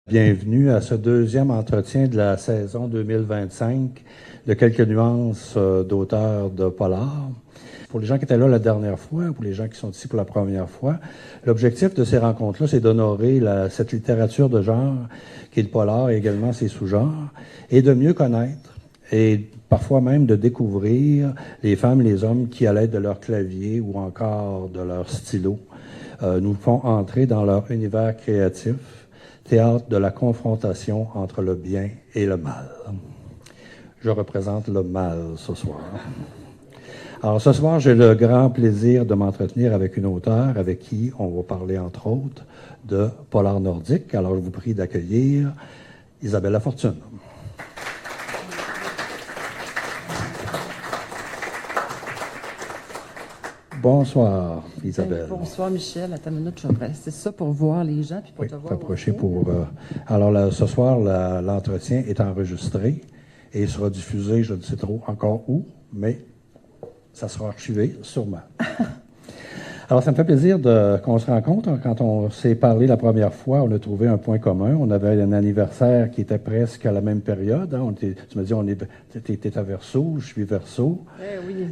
Bienvenue à ce deuxième entretien de la saison 2025 de quelques nuances d'auteurs de polar. Pour les gens qui étaient là la dernière fois, pour les gens qui sont ici pour la première fois, l'objectif de ces rencontres-là, c'est d'honorer cette littérature de genre qui est le polar et également ses sous-genres, et de mieux connaître et parfois même de découvrir les femmes et les hommes qui, à l'aide de leur clavier ou encore de leur stylo, nous font entrer dans leur univers créatif, théâtre de la confrontation entre le bien et le mal. Je représente le mal ce soir. Alors ce soir, j'ai le grand plaisir de m'entretenir avec une auteure avec qui on va parler entre autres de polar nordique. Alors je vous prie d'accueillir Isabelle Lafortune. Bonsoir, Isabelle. Bonsoir, Michel. Attends une minute, je vais rester ça pour voir les gens puis pour te voir. T'approcher pour. Alors, ce soir, l'entretien est enregistré et il sera diffusé, je ne sais trop encore où, mais ça sera archivé, sûrement. Alors, ça me fait plaisir qu'on se rencontre. Quand on s'est parlé la première fois, on a trouvé un point commun. On avait un anniversaire qui était presque à la même période. Hein. Tu me dis, tu étais à Verseau, je suis Verseau. Oui,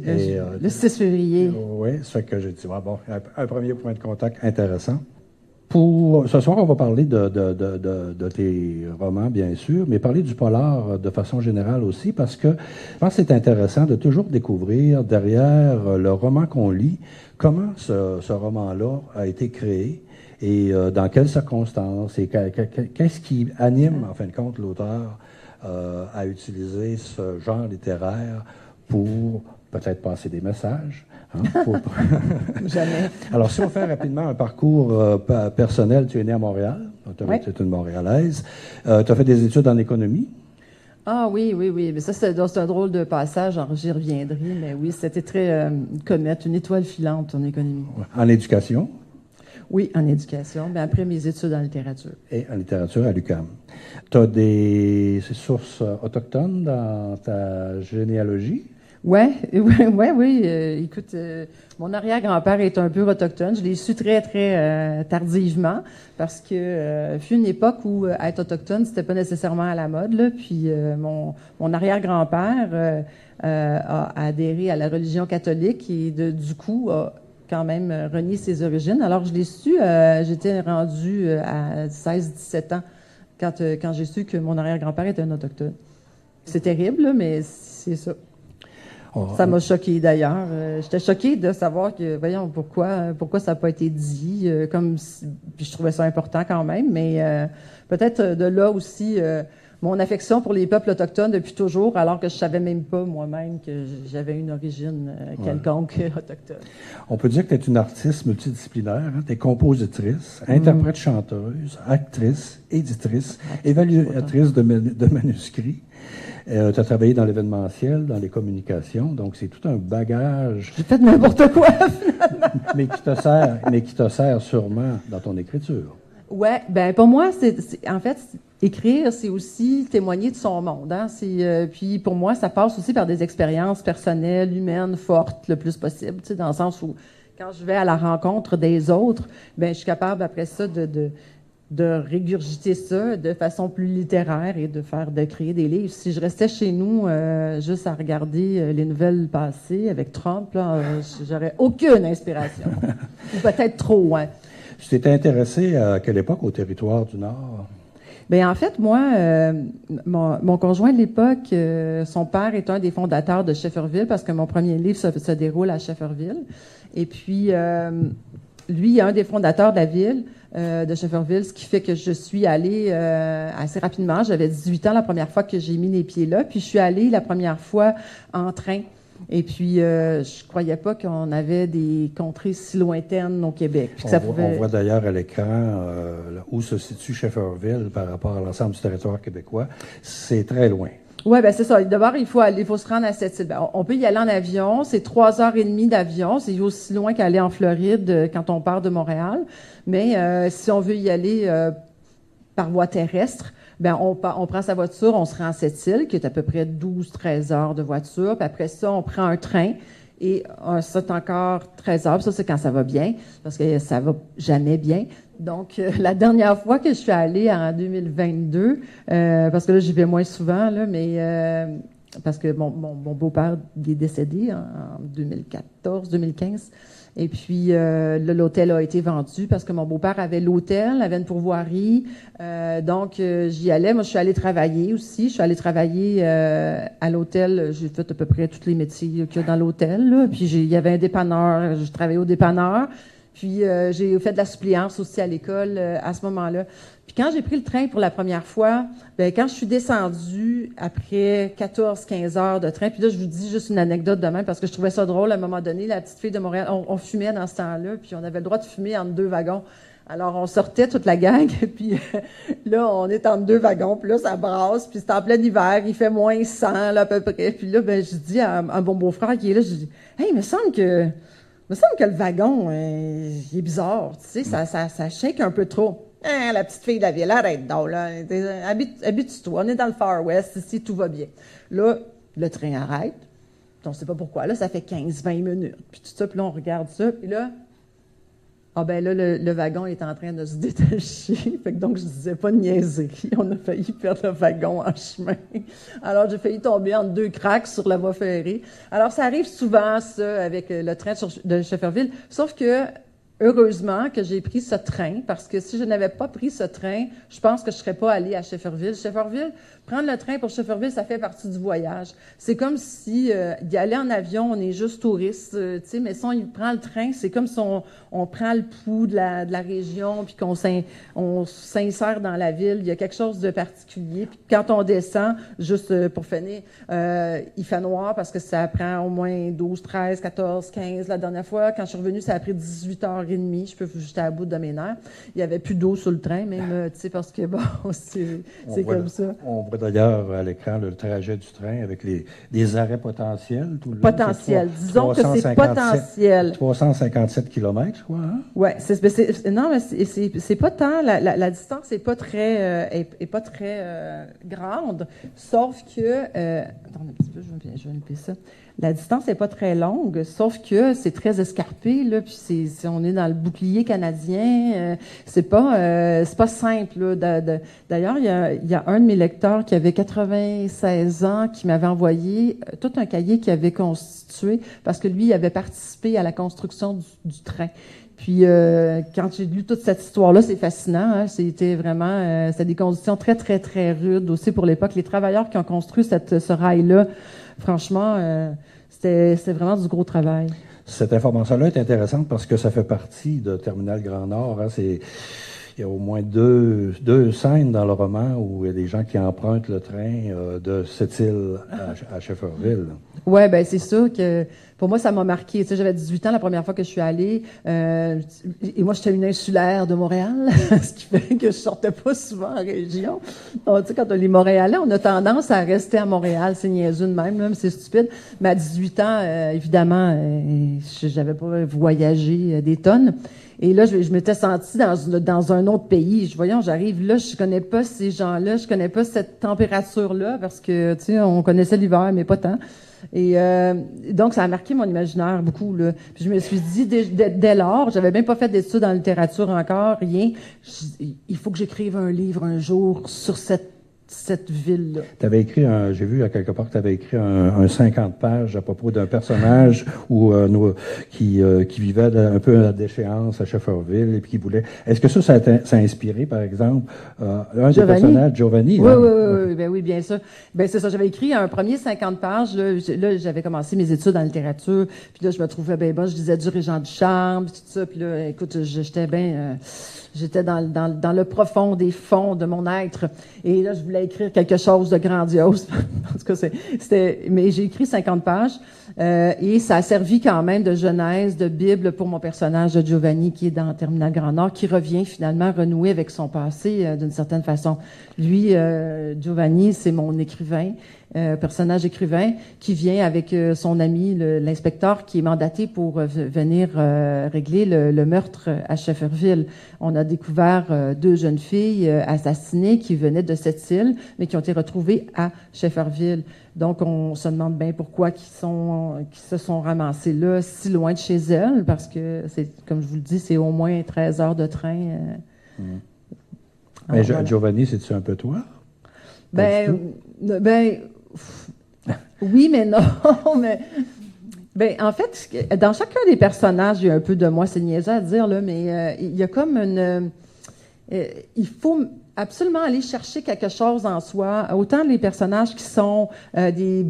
le 6 février. Oui, ça fait que j'ai dit, bon, un premier point de contact intéressant. Pour ce soir, on va parler de tes romans, bien sûr, mais parler du polar de façon générale aussi, parce que je pense que c'est intéressant de toujours découvrir derrière le roman qu'on lit, comment ce roman-là a été créé et dans quelles circonstances et qu'est-ce qui anime, en fin de compte, l'auteur à utiliser ce genre littéraire pour peut-être passer des messages. Hein, Jamais. Alors, si on fait rapidement un parcours personnel, tu es née à Montréal, tu es une Montréalaise, tu as fait des études en économie. Ah oui. Mais ça, c'est un drôle de passage, j'y reviendrai, mais oui, c'était très une comète, une étoile filante en économie. En éducation. Oui, en éducation, mais après mes études en littérature. Et en littérature à l'UQAM. Tu as des sources autochtones dans ta généalogie? Oui. Écoute, mon arrière-grand-père est un peu autochtone. Je l'ai su très, très tardivement parce que fut une époque où être autochtone, c'était pas nécessairement à la mode. Là. Puis mon arrière-grand-père a adhéré à la religion catholique et du coup a quand même renié ses origines. Alors je l'ai su, j'étais rendue à 16-17 ans quand j'ai su que mon arrière-grand-père était un autochtone. C'est terrible, là, mais c'est ça. Ça m'a choquée d'ailleurs. J'étais choquée de savoir que, voyons, pourquoi ça n'a pas été dit, puis je trouvais ça important quand même, mais peut-être de là aussi mon affection pour les peuples autochtones depuis toujours, alors que je savais même pas moi-même que j'avais une origine quelconque autochtone. On peut dire que tu es une artiste multidisciplinaire. Hein? Tu es compositrice, interprète, chanteuse, actrice, éditrice, évaluatrice de manuscrits. Tu as travaillé dans l'événementiel, dans les communications, donc c'est tout un bagage. J'ai fait n'importe quoi, finalement. mais qui te sert sûrement dans ton écriture. Ouais, ben pour moi, en fait, écrire, c'est aussi témoigner de son monde. Hein? Puis pour moi, ça passe aussi par des expériences personnelles, humaines, fortes, le plus possible, tu sais, dans le sens où quand je vais à la rencontre des autres, ben je suis capable après ça de régurgiter ça de façon plus littéraire et de créer des livres. Si je restais chez nous juste à regarder les nouvelles passées avec Trump, là, j'aurais aucune inspiration. Ou peut-être trop, hein. Tu t'étais intéressé à quelle époque au territoire du Nord? Bien, en fait, moi, mon conjoint de l'époque, son père est un des fondateurs de Shefferville parce que mon premier livre se déroule à Shefferville. Et puis, lui est un des fondateurs de la ville de Shefferville, ce qui fait que je suis allée assez rapidement. J'avais 18 ans la première fois que j'ai mis les pieds là, puis je suis allée la première fois en train. Et puis, je croyais pas qu'on avait des contrées si lointaines au Québec. Puis on voit d'ailleurs à l'écran où se situe Shefferville par rapport à l'ensemble du territoire québécois. C'est très loin. Oui, ben c'est ça. D'abord, il faut se rendre à cette île. Ben, on peut y aller en avion. C'est 3h30 d'avion. C'est aussi loin qu'aller en Floride quand on part de Montréal. Mais si on veut y aller par voie terrestre, ben on prend sa voiture, on se rend à cette île, qui est à peu près 12-13 heures de voiture. Puis après ça, on prend un train Et c'est encore 13 heures. Ça, c'est quand ça va bien, parce que ça va jamais bien. Donc, la dernière fois que je suis allée en 2022, parce que là, j'y vais moins souvent, là, mais parce que mon beau-père il est décédé en 2014-2015. Et puis, l'hôtel a été vendu parce que mon beau-père avait l'hôtel, avait une pourvoirie. Donc, j'y allais. Moi, je suis allée travailler aussi. Je suis allée travailler à l'hôtel. J'ai fait à peu près tous les métiers qu'il y a dans l'hôtel, là. Puis, il y avait un dépanneur. Je travaillais au dépanneur. Puis, j'ai fait de la suppléance aussi à l'école à ce moment-là. Puis, quand j'ai pris le train pour la première fois, quand je suis descendue après 14-15 heures de train, puis là, je vous dis juste une anecdote de même parce que je trouvais ça drôle. À un moment donné, la petite fille de Montréal, on fumait dans ce temps-là, puis on avait le droit de fumer entre 2 wagons. Alors, on sortait toute la gang, puis là, on est entre 2 wagons, puis là, ça brasse, puis c'est en plein hiver, il fait moins 100, là, à peu près. Puis là, je dis à mon beau-frère qui est là, je dis « Hey, il me semble que le wagon, il est bizarre, tu sais, ça shake un peu trop. » Hein, la petite fille de la ville, arrête donc, là. Habitue-toi, on est dans le Far West, ici, tout va bien. Là, le train arrête. On ne sait pas pourquoi. Là, ça fait 15-20 minutes. Puis tout ça, puis là, on regarde ça. Puis là, le wagon est en train de se détacher. Fait que donc, je disais pas de niaiserie. On a failli perdre le wagon en chemin. Alors, j'ai failli tomber entre 2 cracks sur la voie ferrée. Alors, ça arrive souvent, ça, avec le train de Shefferville. Sauf que, heureusement que j'ai pris ce train, parce que si je n'avais pas pris ce train, je pense que je ne serais pas allée à Shefferville. Prendre le train pour Shefferville, ça fait partie du voyage. C'est comme si d'y aller en avion, on est juste touriste, tu sais, mais si on prend le train, c'est comme si on prend le pouls de la région, puis qu'on s'insère dans la ville. Il y a quelque chose de particulier. Puis quand on descend, juste pour finir, il fait noir parce que ça prend au moins 12, 13, 14, 15. La dernière fois, quand je suis revenue, ça a pris 18h30. J'étais à bout de mes nerfs. Il n'y avait plus d'eau sur le train, même, tu sais, parce que, bon, c'est comme ça. On voit d'ailleurs à l'écran le trajet du train avec les arrêts potentiels. Potentiel. Disons que c'est potentiel. 357 km, je crois. Hein? Oui, non, mais c'est pas tant. La distance n'est pas très, grande, sauf que. Attends un petit peu, je vais enlever ça. La distance n'est pas très longue, sauf que c'est très escarpé, là, puis on est dans le bouclier canadien. C'est pas simple, là. D'ailleurs, il y a un de mes lecteurs qui avait 96 ans qui m'avait envoyé tout un cahier qu'il avait constitué parce que lui, il avait participé à la construction du train. Puis, quand j'ai lu toute cette histoire-là, c'est fascinant. Hein? C'était vraiment, c'était des conditions très, très, très rudes aussi pour l'époque. Les travailleurs qui ont construit ce rail-là, franchement, c'était vraiment du gros travail. Cette information-là est intéressante parce que ça fait partie de Terminal Grand Nord. Hein? Il y a au moins deux scènes dans le roman où il y a des gens qui empruntent le train de cette île à Shefferville. Oui, bien, c'est sûr que pour moi, ça m'a marqué. Tu sais, j'avais 18 ans la première fois que je suis allée. Et moi, j'étais une insulaire de Montréal, ce qui fait que je sortais pas souvent en région. Donc, tu sais, quand on est Montréalais, on a tendance à rester à Montréal. C'est niaiseux de même, là, mais c'est stupide. Mais à 18 ans, évidemment, j'avais pas voyagé des tonnes. Et là, je m'étais sentie dans un autre pays. J'arrive là, je connais pas ces gens-là, je connais pas cette température-là, parce que, tu sais, on connaissait l'hiver, mais pas tant. Et donc, ça a marqué mon imaginaire beaucoup, là. Puis je me suis dit, dès lors, j'avais même pas fait d'études en littérature encore, rien. Il faut que j'écrive un livre un jour sur cette ville-là. T'avais écrit j'ai vu à quelque part que tu avais écrit un 50 pages à propos d'un personnage qui vivait un peu à déchéance à Shefferville et puis qui voulait. Est-ce que ça a inspiré, par exemple, un des personnages, Giovanni? Oui, hein? Oui, bien sûr. Ben c'est ça. J'avais écrit un premier 50 pages. Là, j'avais commencé mes études en littérature. Puis là, je me trouvais bien bon. Je disais du Régent Ducharme, puis tout ça. Puis là, écoute, j'étais dans le profond des fonds de mon être. Et là, je voulais écrire quelque chose de grandiose. En tout cas, mais j'ai écrit 50 pages. Et ça a servi quand même de genèse, de Bible pour mon personnage de Giovanni qui est dans Terminal Grand Nord, qui revient finalement renouer avec son passé d'une certaine façon. Lui, Giovanni, c'est mon écrivain. personnage écrivain, qui vient avec son ami, l'inspecteur, qui est mandaté pour venir régler le meurtre à Shefferville. On a découvert 2 jeunes filles assassinées qui venaient de cette île, mais qui ont été retrouvées à Shefferville. Donc, on se demande bien pourquoi qui se sont ramassés là, si loin de chez elles, parce que, comme je vous le dis, c'est au moins 13 heures de train. Mais voilà. Giovanni, c'est-tu un peu toi? Oui, mais non. Mais, en fait, dans chacun des personnages, il y a un peu de moi, c'est niaiseux à dire, là, mais il y a comme il faut absolument aller chercher quelque chose en soi. Autant les personnages qui sont des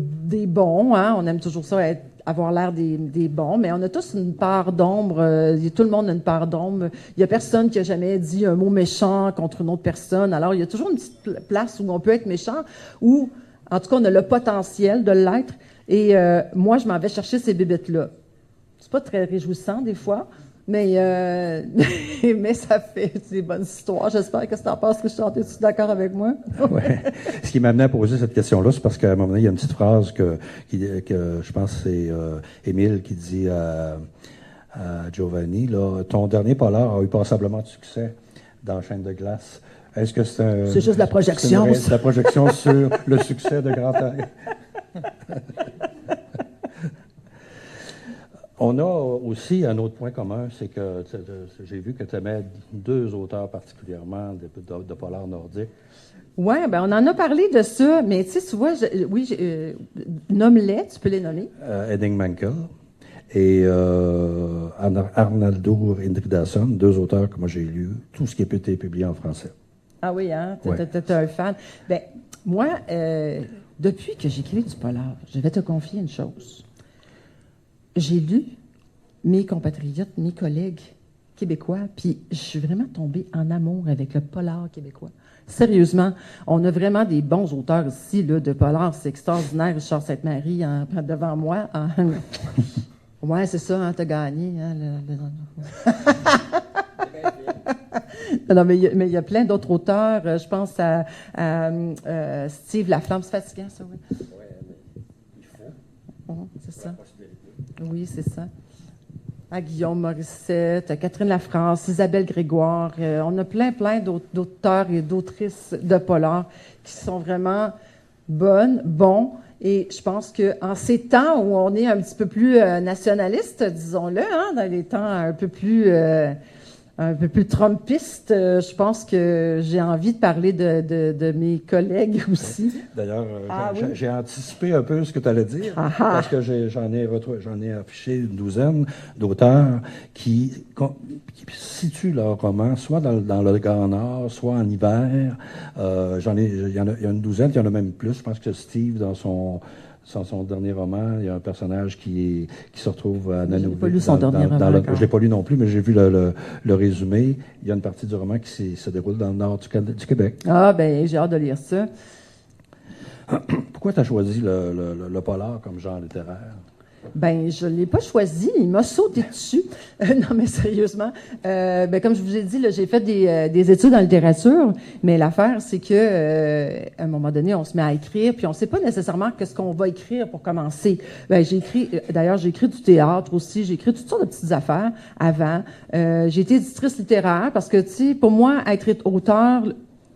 bons, hein, on aime toujours ça, avoir l'air des bons, mais on a tous une part d'ombre. Tout le monde a une part d'ombre. Il n'y a personne qui a jamais dit un mot méchant contre une autre personne. Alors, il y a toujours une petite place où on peut être méchant, où, en tout cas, on a le potentiel de l'être. Et moi, je m'en vais chercher ces bébites-là. C'est pas très réjouissant, des fois, mais ça fait des bonnes histoires. J'espère que tu en penses, Richard. Es-tu d'accord avec moi? Oui. Ce qui m'a amené à poser cette question-là, c'est parce qu'à un moment donné, il y a une petite phrase que je pense que c'est Émile qui dit à Giovanni, là, ton dernier polar a eu passablement de succès dans Chaîne de glace. Est-ce que c'est juste la projection. C'est la projection sur le succès de Grand Air. On a aussi un autre point commun, c'est que j'ai vu que tu aimais 2 auteurs particulièrement de polar nordique. Oui, ben on en a parlé de ça, mais tu vois, nomme-les, tu peux les nommer. Henning Mankell et Arnaldur Indridason, 2 auteurs que moi j'ai lus, tout ce qui a été publié en français. Ah oui, hein? T'es un fan. Ben, moi, depuis que j'écris du polar, je vais te confier une chose. J'ai lu mes compatriotes, mes collègues québécois, puis je suis vraiment tombée en amour avec le polar québécois. Sérieusement, on a vraiment des bons auteurs ici, là, de polar. C'est extraordinaire. Richard Sainte-Marie devant moi. Ouais, c'est ça, hein, t'as gagné. Hein, Non, mais il y a plein d'autres auteurs. Je pense à Steve Laflamme. C'est fatigant, ça, oui. Oui, il faut. C'est ça. Oui, c'est ça. À Guillaume Morissette, à Catherine Lafrance, Isabelle Grégoire. On a plein d'auteurs et d'autrices de polar qui sont vraiment bons. Et je pense qu'en ces temps où on est un petit peu plus nationaliste, disons-le, hein, dans les temps un peu plus trumpistes, je pense que j'ai envie de parler de mes collègues aussi. D'ailleurs, j'ai anticipé un peu ce que tu allais dire, parce que j'en ai affiché une 12aine d'auteurs qui situent leurs romans soit dans le Grand Nord, soit en hiver. Il y a une 12aine, il y en a même plus. Je pense que Steve, dans son dernier roman, il y a un personnage qui se retrouve à Nanouville. Je n'ai pas lu son dernier roman. Je ne l'ai pas lu non plus, mais j'ai vu le résumé. Il y a une partie du roman qui se déroule dans le nord du Québec. Ah, ben j'ai hâte de lire ça. Pourquoi tu as choisi le polar comme genre littéraire? Ben, je l'ai pas choisi, il m'a sauté dessus. Non, mais sérieusement, comme je vous ai dit, là, j'ai fait des études en littérature, mais l'affaire, c'est que à un moment donné, on se met à écrire, puis on sait pas nécessairement qu'est-ce qu'on va écrire pour commencer. Ben, j'ai écrit du théâtre aussi, j'ai écrit toutes sortes de petites affaires avant. J'ai été éditrice littéraire parce que, tu sais, pour moi, être auteur,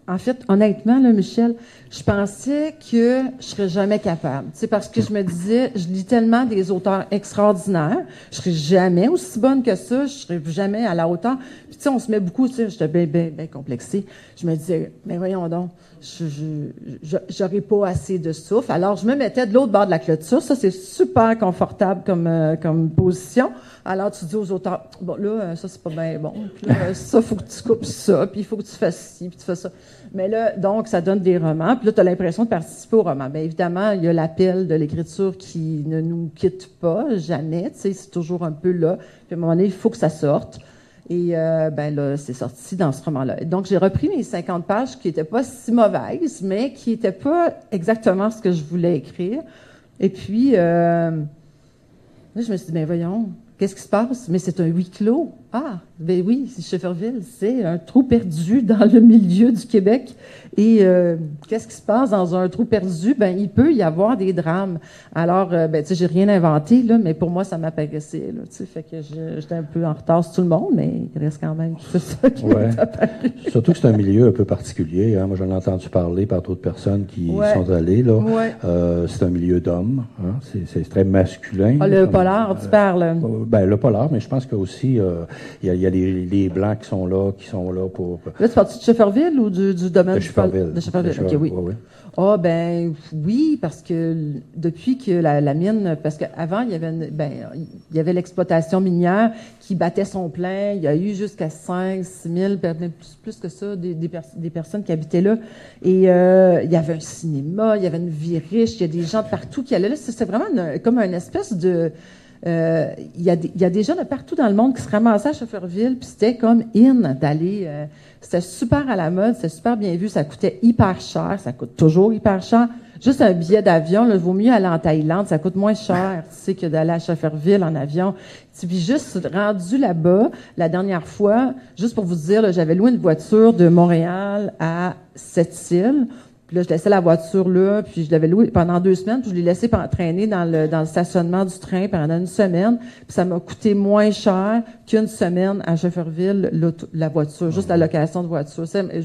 en fait, honnêtement, là, Michel, je pensais que je serais jamais capable. C'est parce que je me disais, je lis tellement des auteurs extraordinaires, je serais jamais aussi bonne que ça, je serais jamais à la hauteur. Puis tu sais, on se met beaucoup, tu sais, j'étais bien complexée. Je me disais, mais voyons donc, j'aurais pas assez de souffle. Alors, je me mettais de l'autre bord de la clôture. Ça, c'est super confortable comme position. Alors, tu dis aux auteurs, bon, là, ça, c'est pas bien bon. Puis là, ça, faut que tu coupes ça, puis il faut que tu fasses ci, puis tu fais ça. Mais là, donc, ça donne des romans. Puis là, tu as l'impression de participer au roman. Bien évidemment, il y a l'appel de l'écriture qui ne nous quitte pas, jamais. Tu sais, c'est toujours un peu là. Puis à un moment donné, il faut que ça sorte. Et là, c'est sorti dans ce roman-là. Donc, j'ai repris mes 50 pages qui n'étaient pas si mauvaises, mais qui n'étaient pas exactement ce que je voulais écrire. Et puis, là, je me suis dit, ben voyons, qu'est-ce qui se passe? Mais c'est un huis clos. Ah, ben oui, Shefferville, c'est un trou perdu dans le milieu du Québec. Et qu'est-ce qui se passe dans un trou perdu? Ben, il peut y avoir des drames. Alors, ben, tu sais, j'ai rien inventé, là, mais pour moi, ça m'apparaissait, là, tu sais, fait que j'étais un peu en retard sur tout le monde, mais il reste quand même c'est ça qui m'est apparu. Surtout que c'est un milieu un peu particulier, hein. Moi, j'en ai entendu parler par d'autres personnes qui y sont allées, là. C'est un milieu d'hommes, hein. C'est très masculin. Ah, le polar, tu parles? Ben, le polar, mais je pense qu'il y a aussi, il y a les Blancs qui sont là pour... Là, tu parles-tu de Shefferville ou du domaine de Shefferville. De Shefferville, OK, oui. Ah, ben oui, parce que depuis que la mine, parce qu'avant, il y avait l'exploitation minière qui battait son plein. Il y a eu jusqu'à 5 6 000, plus que ça, des personnes qui habitaient là. Et il y avait un cinéma, il y avait une vie riche, il y a des gens de partout qui allaient là. C'était vraiment comme une espèce de... il y a des gens de partout dans le monde qui se ramassaient à Shefferville, puis c'était comme d'aller... c'était super à la mode, c'était super bien vu, ça coûtait hyper cher, ça coûte toujours hyper cher. Juste un billet d'avion, il vaut mieux aller en Thaïlande, ça coûte moins cher, tu sais, que d'aller à Shefferville en avion. Puis juste rendu là-bas, la dernière fois, juste pour vous dire, là, j'avais loué une voiture de Montréal à Sept-Îles. Puis là, je laissais la voiture là, puis je l'avais louée pendant 2 semaines, puis je l'ai laissée traîner dans le stationnement du train pendant 1 semaine, puis ça m'a coûté moins cher qu'une semaine à Shefferville, la voiture, juste la location de voiture.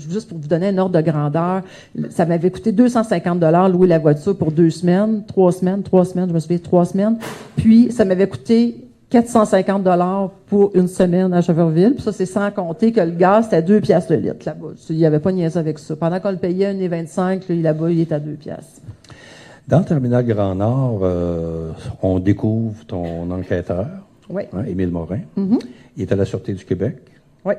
Juste pour vous donner un ordre de grandeur, ça m'avait coûté 250 $ louer la voiture pour 2 semaines, 3 semaines, je me souviens, 3 semaines, puis ça m'avait coûté 450 $ pour 1 semaine à Shefferville. Puis ça, c'est sans compter que le gaz, c'était à 2 piastres le litre là-bas. Il n'y avait pas de niaise avec ça. Pendant qu'on le payait à 1,25 $, là-bas, il est à 2 piastres. Dans le terminal Grand Nord, on découvre ton enquêteur, Émile Morin. Mm-hmm. Il est à la Sûreté du Québec. Oui.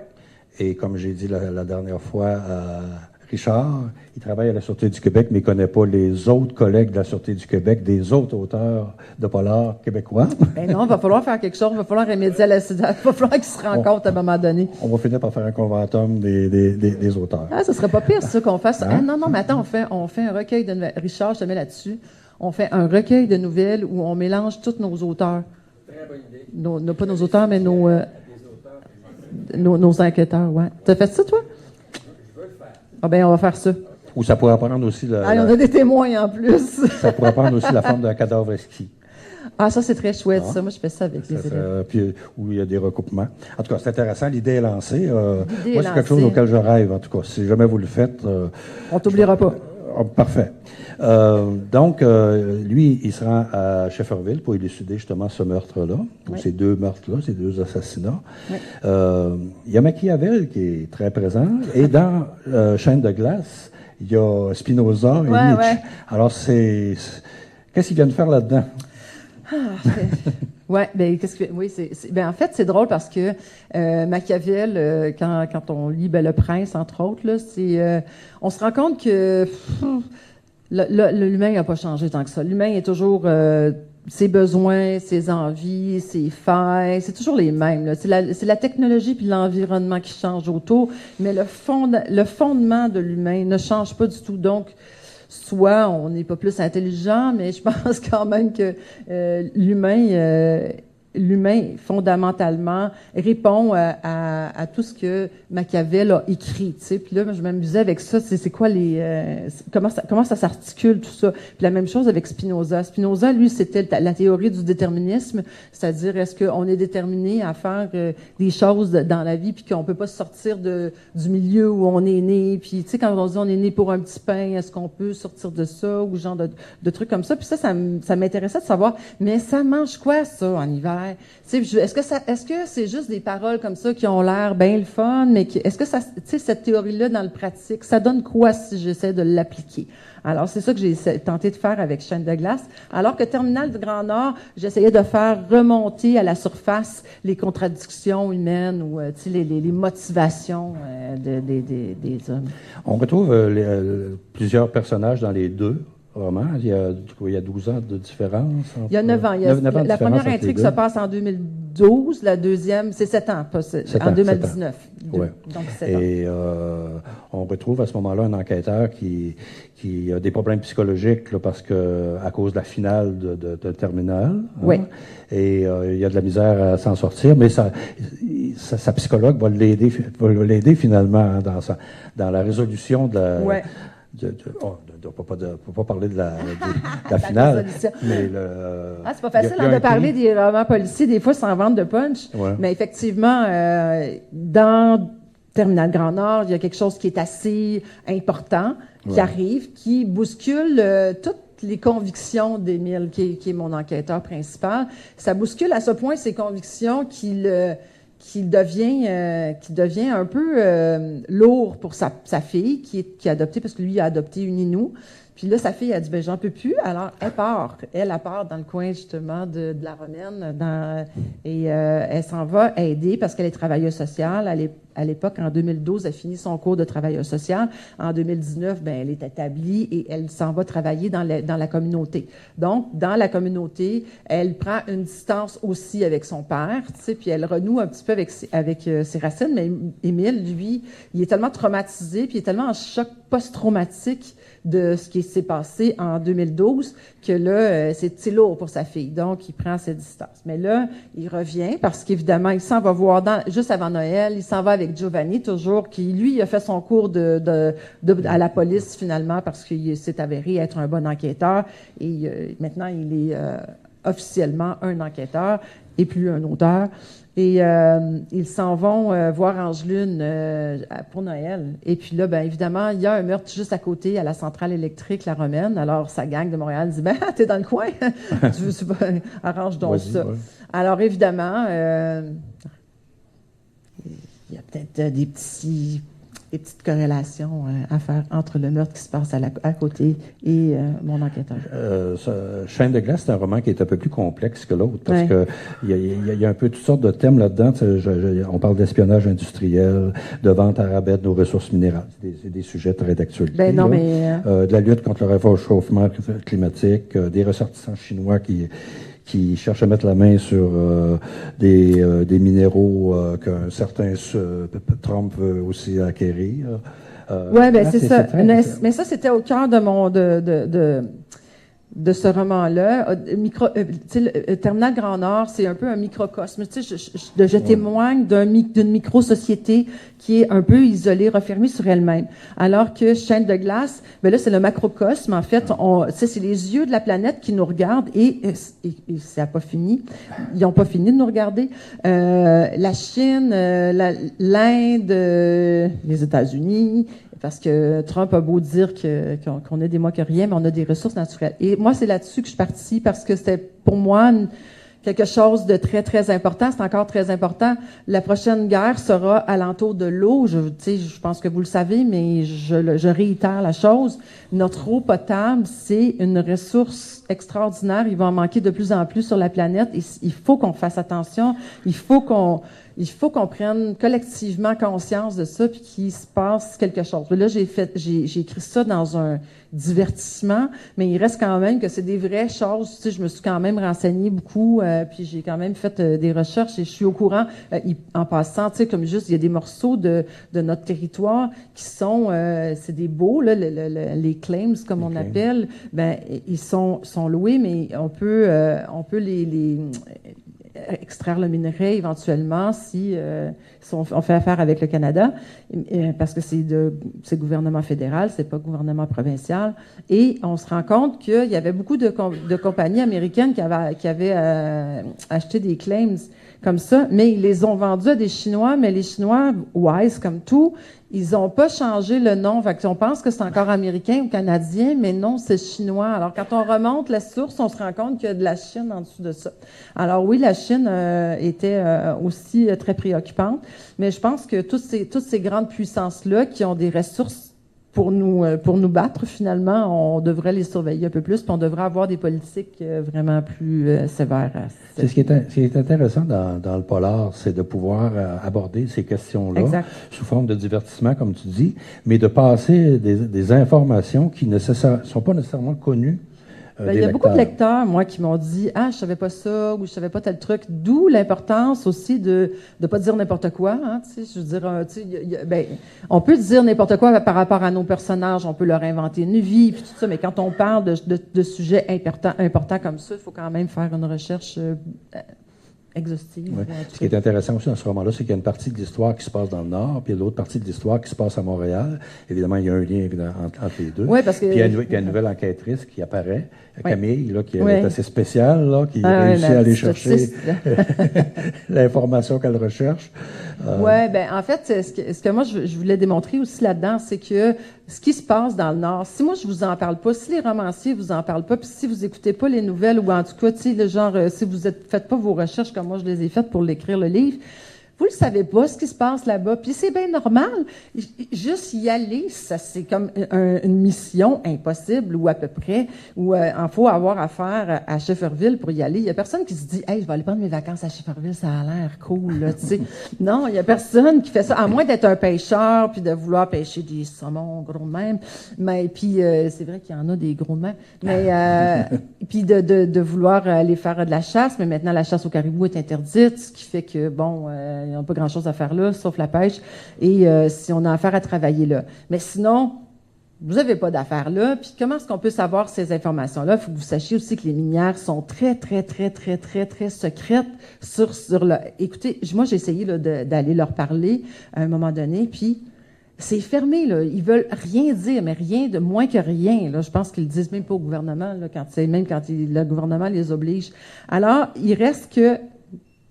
Et comme j'ai dit la dernière fois à Richard, il travaille à la Sûreté du Québec, mais il ne connaît pas les autres collègues de la Sûreté du Québec, des autres auteurs de polar québécois. Ben non, il va falloir faire quelque chose, il va falloir remédier à la situation, il va falloir qu'ils se rencontrent à un moment donné. On va finir par faire un conventum des auteurs. Ah, ça serait pas pire, ça, qu'on fasse. Hein? Ah, non, mais attends, on fait un recueil de nouvelles. Richard, je te mets là-dessus. On fait un recueil de nouvelles où on mélange tous nos auteurs. Très bonne idée. Pas nos auteurs, mais nos enquêteurs, ouais. T'as fait ça, toi? Je veux le faire. Ah, ben, on va faire ça. Ou ça pourrait prendre aussi... on a des témoins en plus. Ça pourrait prendre aussi la forme d'un cadavre exquis. Ah, ça, c'est très chouette, ça. Moi, je fais ça avec les élèves. Puis, où il y a des recoupements. En tout cas, c'est intéressant. L'idée est lancée. Moi, c'est quelque chose auquel je rêve, en tout cas. Si jamais vous le faites... on t'oubliera pas. Parfait. Donc, lui, il se rend à Shefferville pour élucider justement ce meurtre-là, ou ces 2 meurtres-là, ces 2 assassinats. Oui. Il y a Machiavel qui est très présent. Et dans Chaîne de glace, il y a Spinoza et Nietzsche. Ouais. Alors, qu'est-ce qu'ils viennent faire là-dedans? Oui, ben en fait, c'est drôle parce que Machiavel, quand on lit Le Prince, entre autres, là, on se rend compte que l'humain n'a pas changé tant que ça. L'humain est toujours ses besoins, ses envies, ses failles, c'est toujours les mêmes, là. C'est la technologie puis l'environnement qui changent autour, mais le fondement de l'humain ne change pas du tout. Donc, soit on n'est pas plus intelligent, mais je pense quand même que l'humain, fondamentalement, répond à tout ce que Machiavel a écrit, tu sais. Puis là, je m'amusais avec ça. C'est quoi comment ça s'articule, tout ça. Puis la même chose avec Spinoza. Spinoza, lui, c'était la théorie du déterminisme, c'est-à-dire est-ce qu'on est déterminé à faire des choses dans la vie, puis qu'on peut pas sortir du milieu où on est né. Puis, tu sais, quand on dit on est né pour un petit pain, est-ce qu'on peut sortir de ça, ou genre de trucs comme ça. Puis ça m'intéressait de savoir, mais ça mange quoi, ça, en hiver? Est-ce que c'est juste des paroles comme ça qui ont l'air bien le fun, mais est-ce que cette théorie-là dans le pratique, ça donne quoi si j'essaie de l'appliquer? Alors, c'est ça que j'ai tenté de faire avec Chaîne de glace. Alors que Terminal du Grand Nord, j'essayais de faire remonter à la surface les contradictions humaines ou les motivations des hommes. On retrouve plusieurs personnages dans les 2 romans. Il y a 12 ans de différence. Il y a 9 ans. La première intrigue se passe en 2002. 2012, la deuxième, c'est 7 ans, pas, en 2019. Ouais. Donc 7 ans. Et on retrouve à ce moment-là un enquêteur qui a des problèmes psychologiques là, parce que à cause de la finale de terminale. Oui. Et il y a de la misère à s'en sortir, mais sa psychologue va l'aider finalement dans la résolution de la. Ouais. On ne peut pas parler de la finale. Mais c'est pas facile de parler des romans policiers, des fois sans vendre de punch. Ouais. Mais effectivement, dans Terminal Grand Nord, il y a quelque chose qui est assez important qui arrive, qui bouscule toutes les convictions d'Émile, qui est mon enquêteur principal. Ça bouscule à ce point ses convictions qu'il devient un peu lourd pour sa fille, qui est adoptée, parce que lui, il a adopté une Inou. Puis là, sa fille a dit, ben j'en peux plus. Alors, elle part. Elle part dans le coin, justement, de la Romaine. Et elle s'en va aider parce qu'elle est travailleuse sociale. À l'époque, en 2012, elle finit son cours de travailleuse sociale. En 2019, ben elle est établie et elle s'en va travailler dans la communauté. Donc, dans la communauté, elle prend une distance aussi avec son père, tu sais, puis elle renoue un petit peu avec ses racines. Mais Émile, lui, il est tellement traumatisé, puis il est tellement en choc post-traumatique de ce qui s'est passé en 2012, que là, c'est lourd pour sa fille. Donc, il prend ses distances. Mais là, il revient parce qu'évidemment, il s'en va voir juste avant Noël, il s'en va avec Giovanni, toujours, qui, lui, a fait son cours à la police, finalement, parce qu'il s'est avéré être un bon enquêteur. Et maintenant, il est officiellement un enquêteur et plus un auteur. Et ils s'en vont voir Angelune pour Noël. Et puis là, bien évidemment, il y a un meurtre juste à côté, à la centrale électrique La Romaine. Alors, sa gang de Montréal dit, ben, t'es dans le coin, arrange donc ça. Ouais. Alors, évidemment, il y a peut-être des petites corrélations à faire entre le meurtre qui se passe à côté et mon enquêteur. Chaîne de glace, c'est un roman qui est un peu plus complexe que l'autre, parce que il y a un peu toutes sortes de thèmes là-dedans. On parle d'espionnage industriel, de vente à rabais de nos ressources minérales. C'est des sujets très d'actualité. Ben non, mais de la lutte contre le réchauffement climatique, des ressortissants chinois qui cherchent à mettre la main sur des minéraux qu'un certain Trump veut aussi acquérir. Oui, ben c'est ça. Mais ça, c'était au cœur de ce roman-là. Terminal Grand Nord, c'est un peu un microcosme. Tu sais, je témoigne d'une micro-société qui est un peu isolée, refermée sur elle-même. Alors que Chaîne de glace, ben là, c'est le macrocosme. En fait, c'est les yeux de la planète qui nous regardent et ça n'a pas fini. Ils n'ont pas fini de nous regarder. La Chine, l'Inde, les États-Unis, parce que Trump a beau dire qu'on est des moins que rien, mais on a des ressources naturelles. Et moi, c'est là-dessus que je suis partie, parce que c'était pour moi quelque chose de très, très important. C'est encore très important. La prochaine guerre sera alentour de l'eau. Je pense que vous le savez, mais je réitère la chose. Notre eau potable, c'est une ressource extraordinaire. Il va en manquer de plus en plus sur la planète. Et il faut qu'on fasse attention. Il faut qu'on prenne collectivement conscience de ça, puis qu'il se passe quelque chose. Là, j'ai écrit ça dans un divertissement, mais il reste quand même que c'est des vraies choses. Tu sais, je me suis quand même renseignée beaucoup, puis j'ai quand même fait des recherches et je suis au courant. En passant, tu sais, comme juste, il y a des morceaux de notre territoire qui sont, c'est des beaux, là, les claims, comme on appelle. Ben, ils sont loués, mais on peut les extraire le minerai éventuellement si on fait affaire avec le Canada, parce que c'est gouvernement fédéral, c'est pas gouvernement provincial. Et on se rend compte qu'il y avait beaucoup de compagnies américaines qui avaient acheté des claims comme ça, mais ils les ont vendus à des Chinois, mais les Chinois, wise comme tout, ils n'ont pas changé le nom. Fait qu'on pense que c'est encore américain ou canadien, mais non, c'est chinois. Alors, quand on remonte la source, on se rend compte qu'il y a de la Chine en dessous de ça. Alors oui, la Chine était aussi très préoccupante, mais je pense que toutes ces grandes puissances-là qui ont des ressources pour nous battre, finalement, on devrait les surveiller un peu plus, puis on devrait avoir des politiques vraiment plus sévères. C'est ce qui est intéressant dans le polar, c'est de pouvoir aborder ces questions-là sous forme de divertissement, comme tu dis, mais de passer des informations qui ne sont pas nécessairement connues Il y a beaucoup de lecteurs, moi, qui m'ont dit « Ah, je savais pas ça » ou « Je savais pas tel truc ». D'où l'importance aussi de ne pas dire n'importe quoi. Hein, je veux dire, on peut dire n'importe quoi par rapport à nos personnages, on peut leur inventer une vie, puis tout ça, mais quand on parle de sujets importants comme ça, il faut quand même faire une recherche exhaustive. Ouais. Ce qui est intéressant aussi dans ce roman-là, c'est qu'il y a une partie de l'histoire qui se passe dans le Nord, puis il y a l'autre partie de l'histoire qui se passe à Montréal. Évidemment, il y a un lien entre les deux. Oui, parce que... Puis il y a une nouvelle enquêette qui apparaît, Camille, là, qui est assez spéciale, là, qui réussit à aller chercher l'information qu'elle recherche. Oui, en fait, ce que moi, je voulais démontrer aussi là-dedans, c'est que ce qui se passe dans le Nord, si moi, je vous en parle pas, si les romanciers vous en parlent pas, puis si vous écoutez pas les nouvelles, ou en tout cas, tu sais, le genre, si vous faites pas vos recherches comme moi, je les ai faites pour l'écrire le livre, vous le savez pas, ce qui se passe là-bas. Puis c'est bien normal. Juste y aller, ça, c'est comme une mission impossible, ou à peu près, où il faut avoir affaire à Shefferville pour y aller. Il y a personne qui se dit « Hey, je vais aller prendre mes vacances à Shefferville, ça a l'air cool, là, tu sais. » Non, il y a personne qui fait ça, à moins d'être un pêcheur, puis de vouloir pêcher des saumons gros de même. Mais puis, c'est vrai qu'il y en a des gros de même. Mais, puis de vouloir aller faire de la chasse, mais maintenant, la chasse au caribou est interdite, ce qui fait que, bon... ils n'ont pas grand-chose à faire là, sauf la pêche, et si on a affaire à travailler là. Mais sinon, vous n'avez pas d'affaires là, puis comment est-ce qu'on peut savoir ces informations-là? Il faut que vous sachiez aussi que les minières sont très, très, très, très, très, très secrètes sur le... Écoutez, moi, j'ai essayé là, d'aller leur parler à un moment donné, puis c'est fermé, là. Ils veulent rien dire, mais rien de moins que rien, là. Je pense qu'ils le disent même pas au gouvernement, là, même quand le gouvernement les oblige. Alors, il reste que...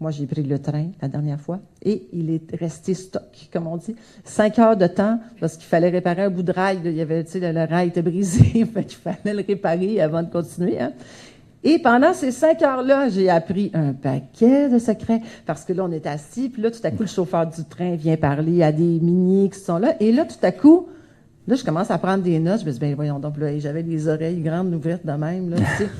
Moi, j'ai pris le train la dernière fois et il est resté stock, comme on dit, 5 heures de temps parce qu'il fallait réparer un bout de rail. Il y avait, tu sais, le rail était brisé, fait qu'il fallait le réparer avant de continuer. Hein. Et pendant ces 5 heures-là, j'ai appris un paquet de secrets parce que là, on était assis, puis là, tout à coup, le chauffeur du train vient parler à des miniers qui sont là. Et là, tout à coup, là, je commence à prendre des notes. Je me dis, ben voyons donc, là, j'avais les oreilles grandes ouvertes de même, là, tu sais.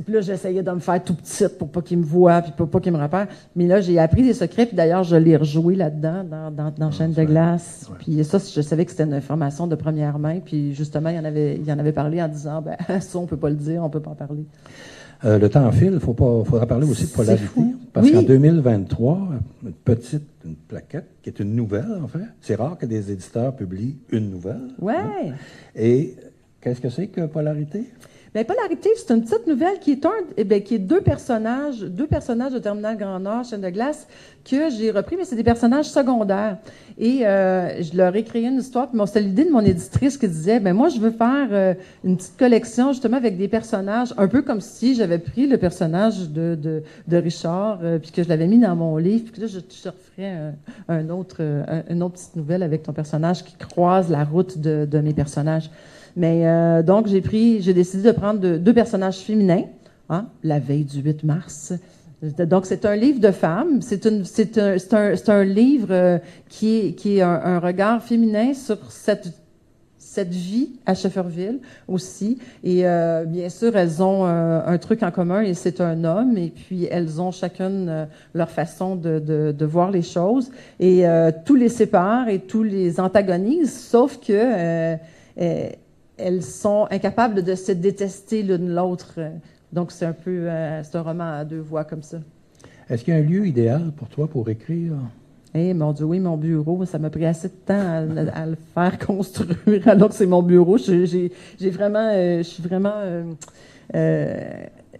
Puis là, j'essayais de me faire tout petite pour pas qu'il me voie, puis pour pas qu'il me repère. Mais là, j'ai appris des secrets, puis d'ailleurs, je l'ai rejoué là-dedans, dans Chaîne de glace. Ouais. Puis ça, je savais que c'était une information de première main. Puis justement, il y en avait parlé en disant, ben ça, on peut pas le dire, on peut pas en parler. Le temps file, faudra parler aussi de polarité. Parce qu'en 2023, une plaquette, qui est une nouvelle, en fait. C'est rare que des éditeurs publient une nouvelle. Ouais. Hein? Et qu'est-ce que c'est que polarité? Bien, Polarité, c'est une petite nouvelle qui est deux personnages de Terminal Grand Nord, Chaîne de glace, que j'ai repris, mais c'est des personnages secondaires. Et je leur ai créé une histoire, puis c'était l'idée de mon éditrice qui disait, ben moi, je veux faire une petite collection, justement, avec des personnages, un peu comme si j'avais pris le personnage de Richard, puis que je l'avais mis dans mon livre, puis que là, je te referais une autre petite nouvelle avec ton personnage qui croise la route de mes personnages. Mais donc, j'ai décidé de prendre deux personnages féminins, hein, la veille du 8 mars. Donc, c'est un livre de femmes. C'est un livre qui est un regard féminin sur cette vie à Shefferville aussi. Et bien sûr, elles ont un truc en commun et c'est un homme. Et puis, elles ont chacune leur façon de voir les choses. Et tout les sépare et tout les antagonise, sauf que... elles sont incapables de se détester l'une l'autre. Donc, c'est un roman à deux voix comme ça. Est-ce qu'il y a un lieu idéal pour toi pour écrire? Eh, mon Dieu, oui, mon bureau. Ça m'a pris assez de temps à le faire construire, alors que c'est mon bureau. Je suis vraiment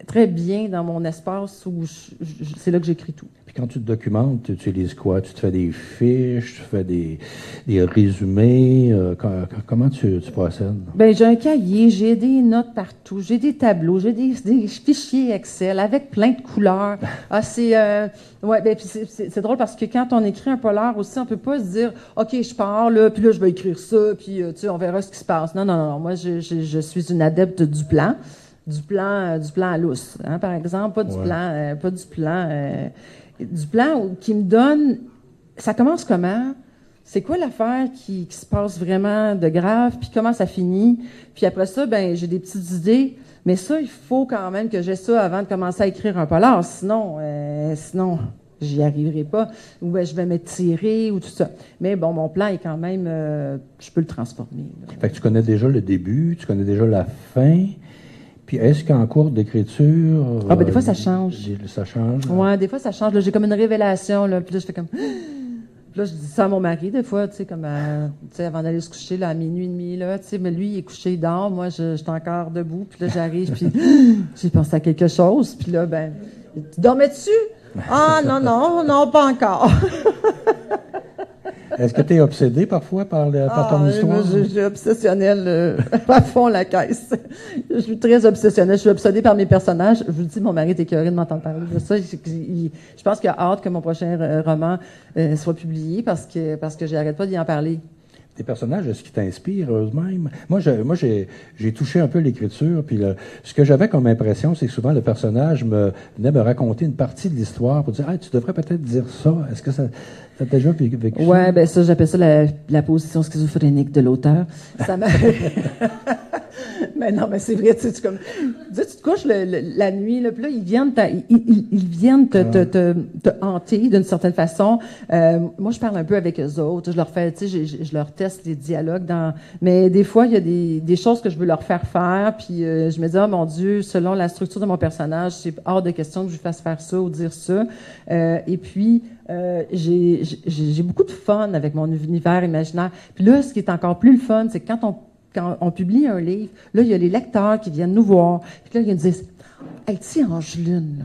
très bien dans mon espace où c'est là que j'écris tout. Puis quand tu te documentes, tu utilises quoi? Tu te fais des fiches, tu fais des résumés? Comment tu procèdes? Bien, j'ai un cahier, j'ai des notes partout, j'ai des tableaux, j'ai des fichiers Excel avec plein de couleurs. Puis c'est drôle parce que quand on écrit un polar aussi, on peut pas se dire, OK, je pars là, puis là, je vais écrire ça, puis tu sais, on verra ce qui se passe. Non. Moi, je suis une adepte du plan. Du plan à lousse, hein, par exemple, pas du plan qui me donne. Ça commence comment? C'est quoi l'affaire qui se passe vraiment de grave? Puis comment ça finit? Puis après ça, ben j'ai des petites idées. Mais ça, il faut quand même que j'ai ça avant de commencer à écrire un polar. Sinon, j'y arriverai pas. Ou ben, je vais m'étirer ou tout ça. Mais bon, mon plan est quand même... je peux le transformer. Là. Fait que tu connais déjà le début, tu connais déjà la fin... Puis est-ce qu'en cours d'écriture... Ben, des fois, ça change. Ça change? Ouais, des fois, ça change. Là, j'ai comme une révélation, là, puis là, je fais comme... Puis là, je dis ça à mon mari, des fois, tu sais, comme avant d'aller se coucher, là, à minuit et demi, là, tu sais, mais lui, il est couché, il dort. Moi, je suis encore debout, puis là, j'arrive, puis j'ai pensé à quelque chose, puis là, ben, tu dormais-tu? Ah, non, pas encore. Est-ce que tu es obsédé parfois par ton histoire? Je suis obsessionnelle à fond la caisse. Je suis très obsessionnelle. Je suis obsédée par mes personnages. Je vous dis, mon mari est écœuré de m'entendre parler de ça. Je pense qu'il a hâte que mon prochain roman soit publié parce que j'arrête pas d'y en parler. Tes personnages, est-ce qu'ils t'inspirent eux-mêmes? Moi, j'ai touché un peu l'écriture, puis ce que j'avais comme impression, c'est que souvent le personnage venait me raconter une partie de l'histoire pour dire « Ah, tu devrais peut-être dire ça. » Est-ce que ça t'a déjà vécu ça? Ouais, ben ça, j'appelle ça la position schizophrénique de l'auteur. Ça m'a... Mais non, mais c'est vrai, tu sais, tu te couches la nuit, là, puis là, ils viennent te hanter d'une certaine façon. Moi, je parle un peu avec eux autres. Je leur fais, tu sais, je leur teste les dialogues mais des fois, il y a des choses que je veux leur faire faire, puis je me dis, oh mon Dieu, selon la structure de mon personnage, c'est hors de question que je lui fasse faire ça ou dire ça. Et puis, j'ai beaucoup de fun avec mon univers imaginaire. Puis là, ce qui est encore plus le fun, c'est que quand on publie un livre, là, il y a les lecteurs qui viennent nous voir. Puis là, ils nous disent « Hey, tu sais, Angeline, là. »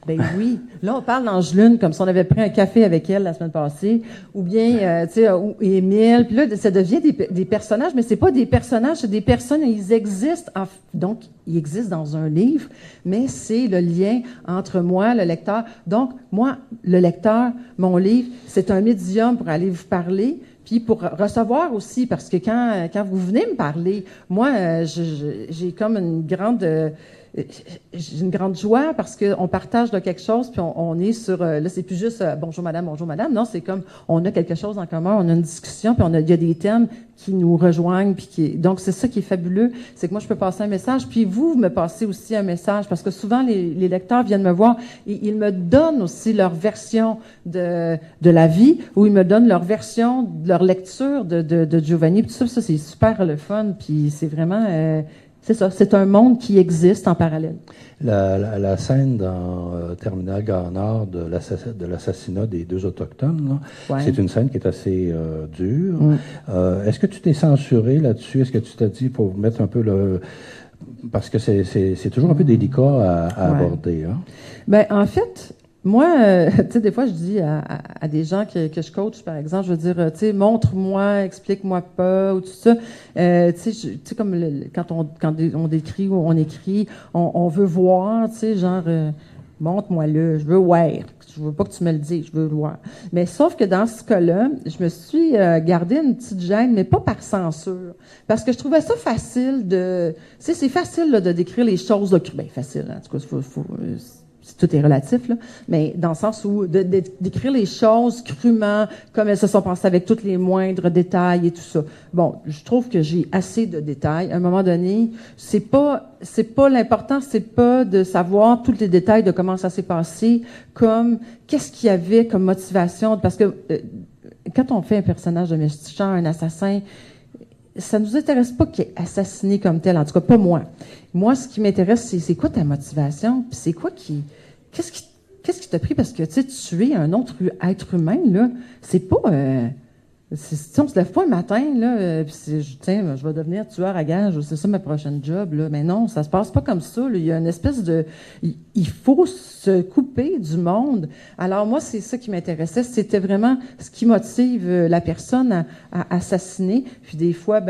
Ben oui. Là, on parle d'Angeline comme si on avait pris un café avec elle la semaine passée. Ou bien, tu sais, ou Émile. Puis là, ça devient des personnages, mais c'est pas des personnages, c'est des personnes, ils existent. Donc, ils existent dans un livre, mais c'est le lien entre moi, le lecteur. Donc, moi, le lecteur, mon livre, c'est un médium pour aller vous parler, puis pour recevoir aussi, parce que quand vous venez me parler, moi, j'ai comme j'ai une grande joie parce qu'on partage de quelque chose, puis on est sur... là, c'est plus juste bonjour madame, non, c'est comme on a quelque chose en commun, on a une discussion, puis il y a des thèmes qui nous rejoignent, donc c'est ça qui est fabuleux, c'est que moi je peux passer un message, puis vous me passez aussi un message, parce que souvent les lecteurs viennent me voir et ils me donnent aussi leur version de la vie, ou ils me donnent leur version de leur lecture de Giovanni, puis tout ça c'est super le fun, puis c'est vraiment... c'est ça, c'est un monde qui existe en parallèle. La scène dans Terminal Gare Nord de l'assassinat des 2 Autochtones, là, ouais. C'est une scène qui est assez dure. Est-ce que tu t'es censuré là-dessus? Est-ce que tu t'as dit pour mettre un peu parce que c'est toujours un peu délicat à aborder. Hein? Ben, en fait... Moi, tu sais, des fois, je dis à des gens que je coach, par exemple, je veux dire, tu sais, montre-moi, explique-moi pas, ou tout ça. Tu sais, comme quand on décrit ou on écrit, on veut voir, tu sais, genre, montre-moi-le, je veux voir. Je veux pas que tu me le dises, je veux le voir. Mais sauf que dans ce cas-là, je me suis gardé une petite gêne, mais pas par censure. Parce que je trouvais ça facile tu sais, c'est facile là, de décrire les choses, ben facile, en tout cas, tout est relatif, là, mais dans le sens où d'écrire les choses crûment, comme elles se sont passées avec tous les moindres détails et tout ça. Bon, je trouve que j'ai assez de détails. À un moment donné, c'est pas l'important, c'est pas de savoir tous les détails de comment ça s'est passé, comme qu'est-ce qu'il y avait comme motivation, parce que quand on fait un personnage de méchant, un assassin, ça nous intéresse pas qu'il est assassiné comme tel, en tout cas pas moi. Moi, ce qui m'intéresse, c'est quoi ta motivation, puis c'est quoi qu'est-ce qui t'a pris, parce que tu sais, tuer un autre être humain là, c'est pas on se lève pas un matin là, puis tiens, je vais devenir tueur à gages, c'est ça ma prochaine job là, mais non, ça se passe pas comme ça. Là. Il y a une espèce il faut se couper du monde. Alors moi, c'est ça qui m'intéressait, c'était vraiment ce qui motive la personne à assassiner. Puis des fois,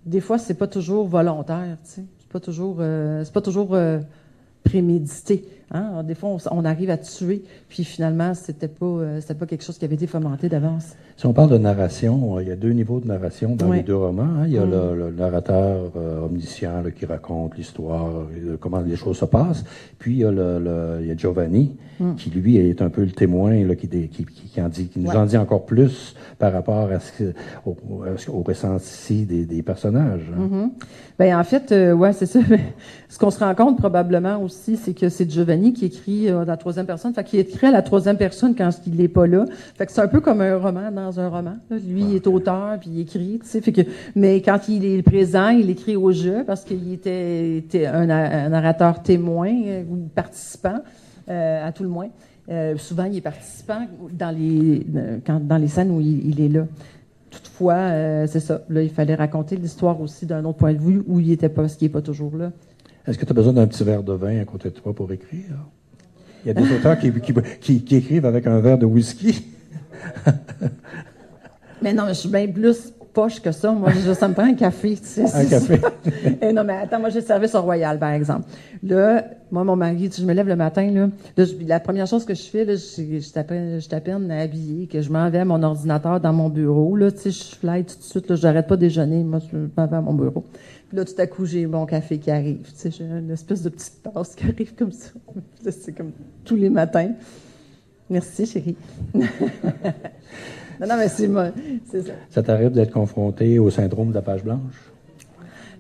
des fois c'est pas toujours volontaire, tu sais, c'est pas toujours prémédité. Hein? Alors, des fois, on arrive à tuer, puis finalement, c'était pas quelque chose qui avait été fomenté d'avance. Si on parle de narration, il y a 2 niveaux de narration dans les 2 romans. Hein? Il y a le narrateur omniscient là, qui raconte l'histoire, comment les choses se passent. Puis il y a Giovanni, qui lui est un peu le témoin là, qui nous en dit encore plus par rapport au ressenti des personnages. Hein? Ben en fait, c'est ça. Ce qu'on se rend compte probablement aussi, c'est que c'est Giovanni Denis qui écrit dans la troisième personne. Fait qu'il écrit à la troisième personne quand il n'est pas là. Fait que c'est un peu comme un roman dans un roman. Là. Lui, il est auteur, puis il écrit, tu sais. Fait que, mais quand il est présent, il écrit au jeu parce qu'il était un narrateur témoin ou participant, à tout le moins. Souvent, il est participant dans les scènes où il est là. Toutefois, c'est ça. Là, il fallait raconter l'histoire aussi d'un autre point de vue où il n'était pas, parce qu'il n'est pas toujours là. Est-ce que tu as besoin d'un petit verre de vin à côté de toi pour écrire? Il y a des auteurs qui écrivent avec un verre de whisky. Mais non, je suis bien plus poche que ça. Moi, ça me prend un café. Tu sais, Un café? Et non, mais attends, moi, j'ai le service au Royal, par exemple. Là, moi, mon mari, je me lève le matin, là la première chose que je fais, là, je suis à peine habillée, que je m'en vais à mon ordinateur dans mon bureau. Là, tu sais, je fly tout de suite, là, j'arrête pas de déjeuner. Moi, je m'en vais à mon bureau. Puis là, tout à coup, j'ai mon café qui arrive. Tu sais, j'ai une espèce de petite tasse qui arrive comme ça. Là, c'est comme tous les matins. Merci, chérie. Non, mais c'est ça. Ça t'arrive d'être confronté au syndrome de la page blanche?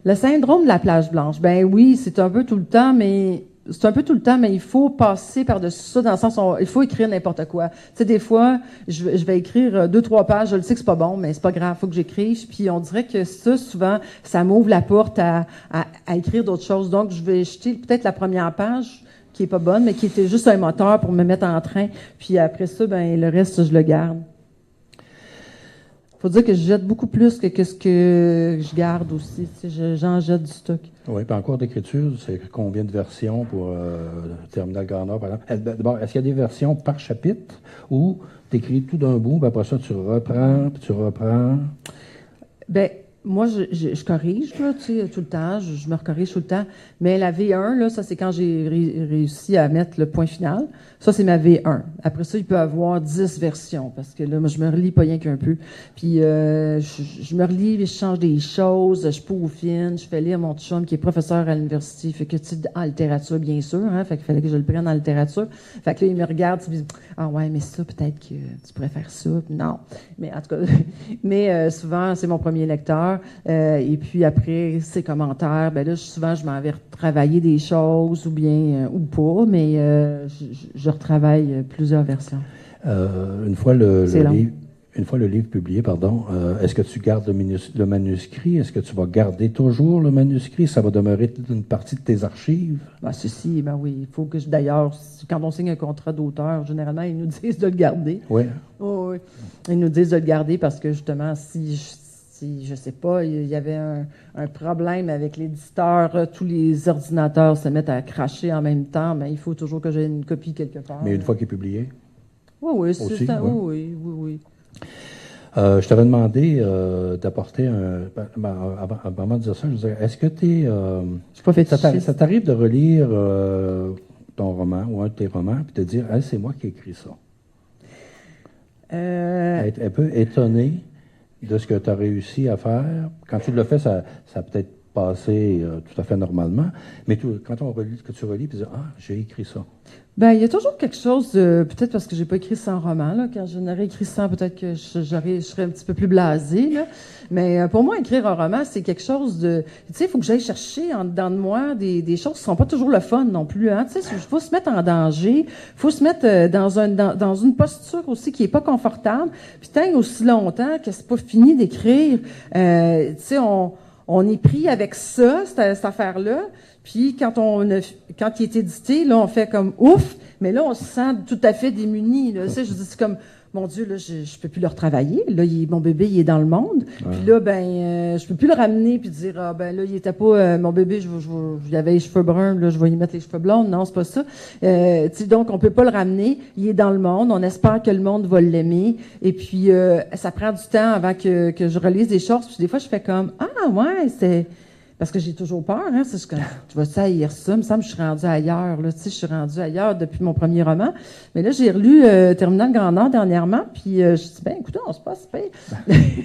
Le syndrome de la plage blanche, ben oui, c'est un peu tout le temps, mais il faut passer par-dessus ça dans le sens où il faut écrire n'importe quoi. Tu sais, des fois, je vais écrire 2-3 pages, je le sais que c'est pas bon, mais c'est pas grave, faut que j'écrive. Puis on dirait que ça, souvent, ça m'ouvre la porte à écrire d'autres choses. Donc, je vais jeter peut-être la première page qui est pas bonne, mais qui était juste un moteur pour me mettre en train. Puis après ça, ben le reste, je le garde. Faut dire que je jette beaucoup plus que ce que je garde aussi. Tu sais, j'en jette du stock. Oui, puis en cours d'écriture, c'est combien de versions pour Terminal Grand Nord, par exemple? D'abord, est-ce qu'il y a des versions par chapitre ou tu écris tout d'un bout, puis après ça, tu reprends, puis tu reprends? Bien, moi, je corrige, là, tu sais, tout le temps. Je me recorrige tout le temps. Mais la V1, là, ça, c'est quand j'ai réussi à mettre le point final. Ça, c'est ma V1. Après ça, il peut y avoir 10 versions, parce que là, moi, je me relis pas rien qu'un peu. Puis, je me relis, je change des choses, je peaufine, je fais lire mon chum qui est professeur à l'université, fait que, tu sais, en littérature, bien sûr, hein, fait qu'il fallait que je le prenne en littérature. Fait que là, il me regarde, il me dit, ah ouais, mais ça, peut-être que tu pourrais faire ça. Non. Mais en tout cas, souvent, c'est mon premier lecteur. Et puis après, ses commentaires, ben là, souvent, je m'en vais retravailler des choses ou bien, ou pas, mais je retravaille plusieurs versions. Une fois le livre publié, est-ce que tu gardes le manuscrit? Est-ce que tu vas garder toujours le manuscrit? Ça va demeurer une partie de tes archives? Ben, ceci, ben oui. Il faut que d'ailleurs, quand on signe un contrat d'auteur, généralement, ils nous disent de le garder. Oui. Oh, oui. Ils nous disent de le garder parce que justement, si je sais pas, il y avait un problème avec l'éditeur, tous les ordinateurs se mettent à cracher en même temps, mais il faut toujours que j'ai une copie quelque part. Mais une fois qu'il est publié? Oui, c'est ça. Oui. Je t'avais demandé d'apporter avant de dire ça, je disais, est-ce que ça t'arrive de relire ton roman ou un de tes romans et de dire, hey, c'est moi qui ai écrit ça? Être un peu étonné de ce que tu as réussi à faire. Quand tu le fais, ça a peut-être passé tout à fait normalement, mais quand tu relis, tu dis, ah, j'ai écrit ça. Ben, il y a toujours quelque chose, peut-être parce que j'ai pas écrit 100 romans, là. Quand j'en aurais écrit 100, peut-être que je serais un petit peu plus blasée, là. Mais pour moi, écrire un roman, c'est quelque chose de... Tu sais, il faut que j'aille chercher en dedans de moi des choses qui sont pas toujours le fun non plus, hein. Tu sais, il faut se mettre en danger, faut se mettre dans une posture aussi qui est pas confortable. Puis tant aussi longtemps que c'est pas fini d'écrire, tu sais, on est pris avec ça, cette affaire-là. Puis quand il est édité, là, on fait comme ouf, mais là, on se sent tout à fait démuni. Là. Tu sais, je dis, c'est comme, mon Dieu, là, je peux plus le retravailler. Là, mon bébé, il est dans le monde. Ouais. Puis là, je peux plus le ramener puis dire, ah, ben là, il était pas, mon bébé, il avait les cheveux bruns, là, je vais y mettre les cheveux blonds. Non, c'est pas ça. Tu sais, donc, on peut pas le ramener. Il est dans le monde. On espère que le monde va l'aimer. Et puis, ça prend du temps avant que je relise des choses. Puis des fois, je fais comme, ah, ouais, c'est... Parce que j'ai toujours peur, hein. C'est que tu vas saillir ça. Il me semble que je suis rendue ailleurs, là. Tu sais, je suis rendue ailleurs depuis mon premier roman. Mais là, j'ai relu Terminal Grand Nord dernièrement, puis je me suis dit, ben, écoute, c'est pas si pire.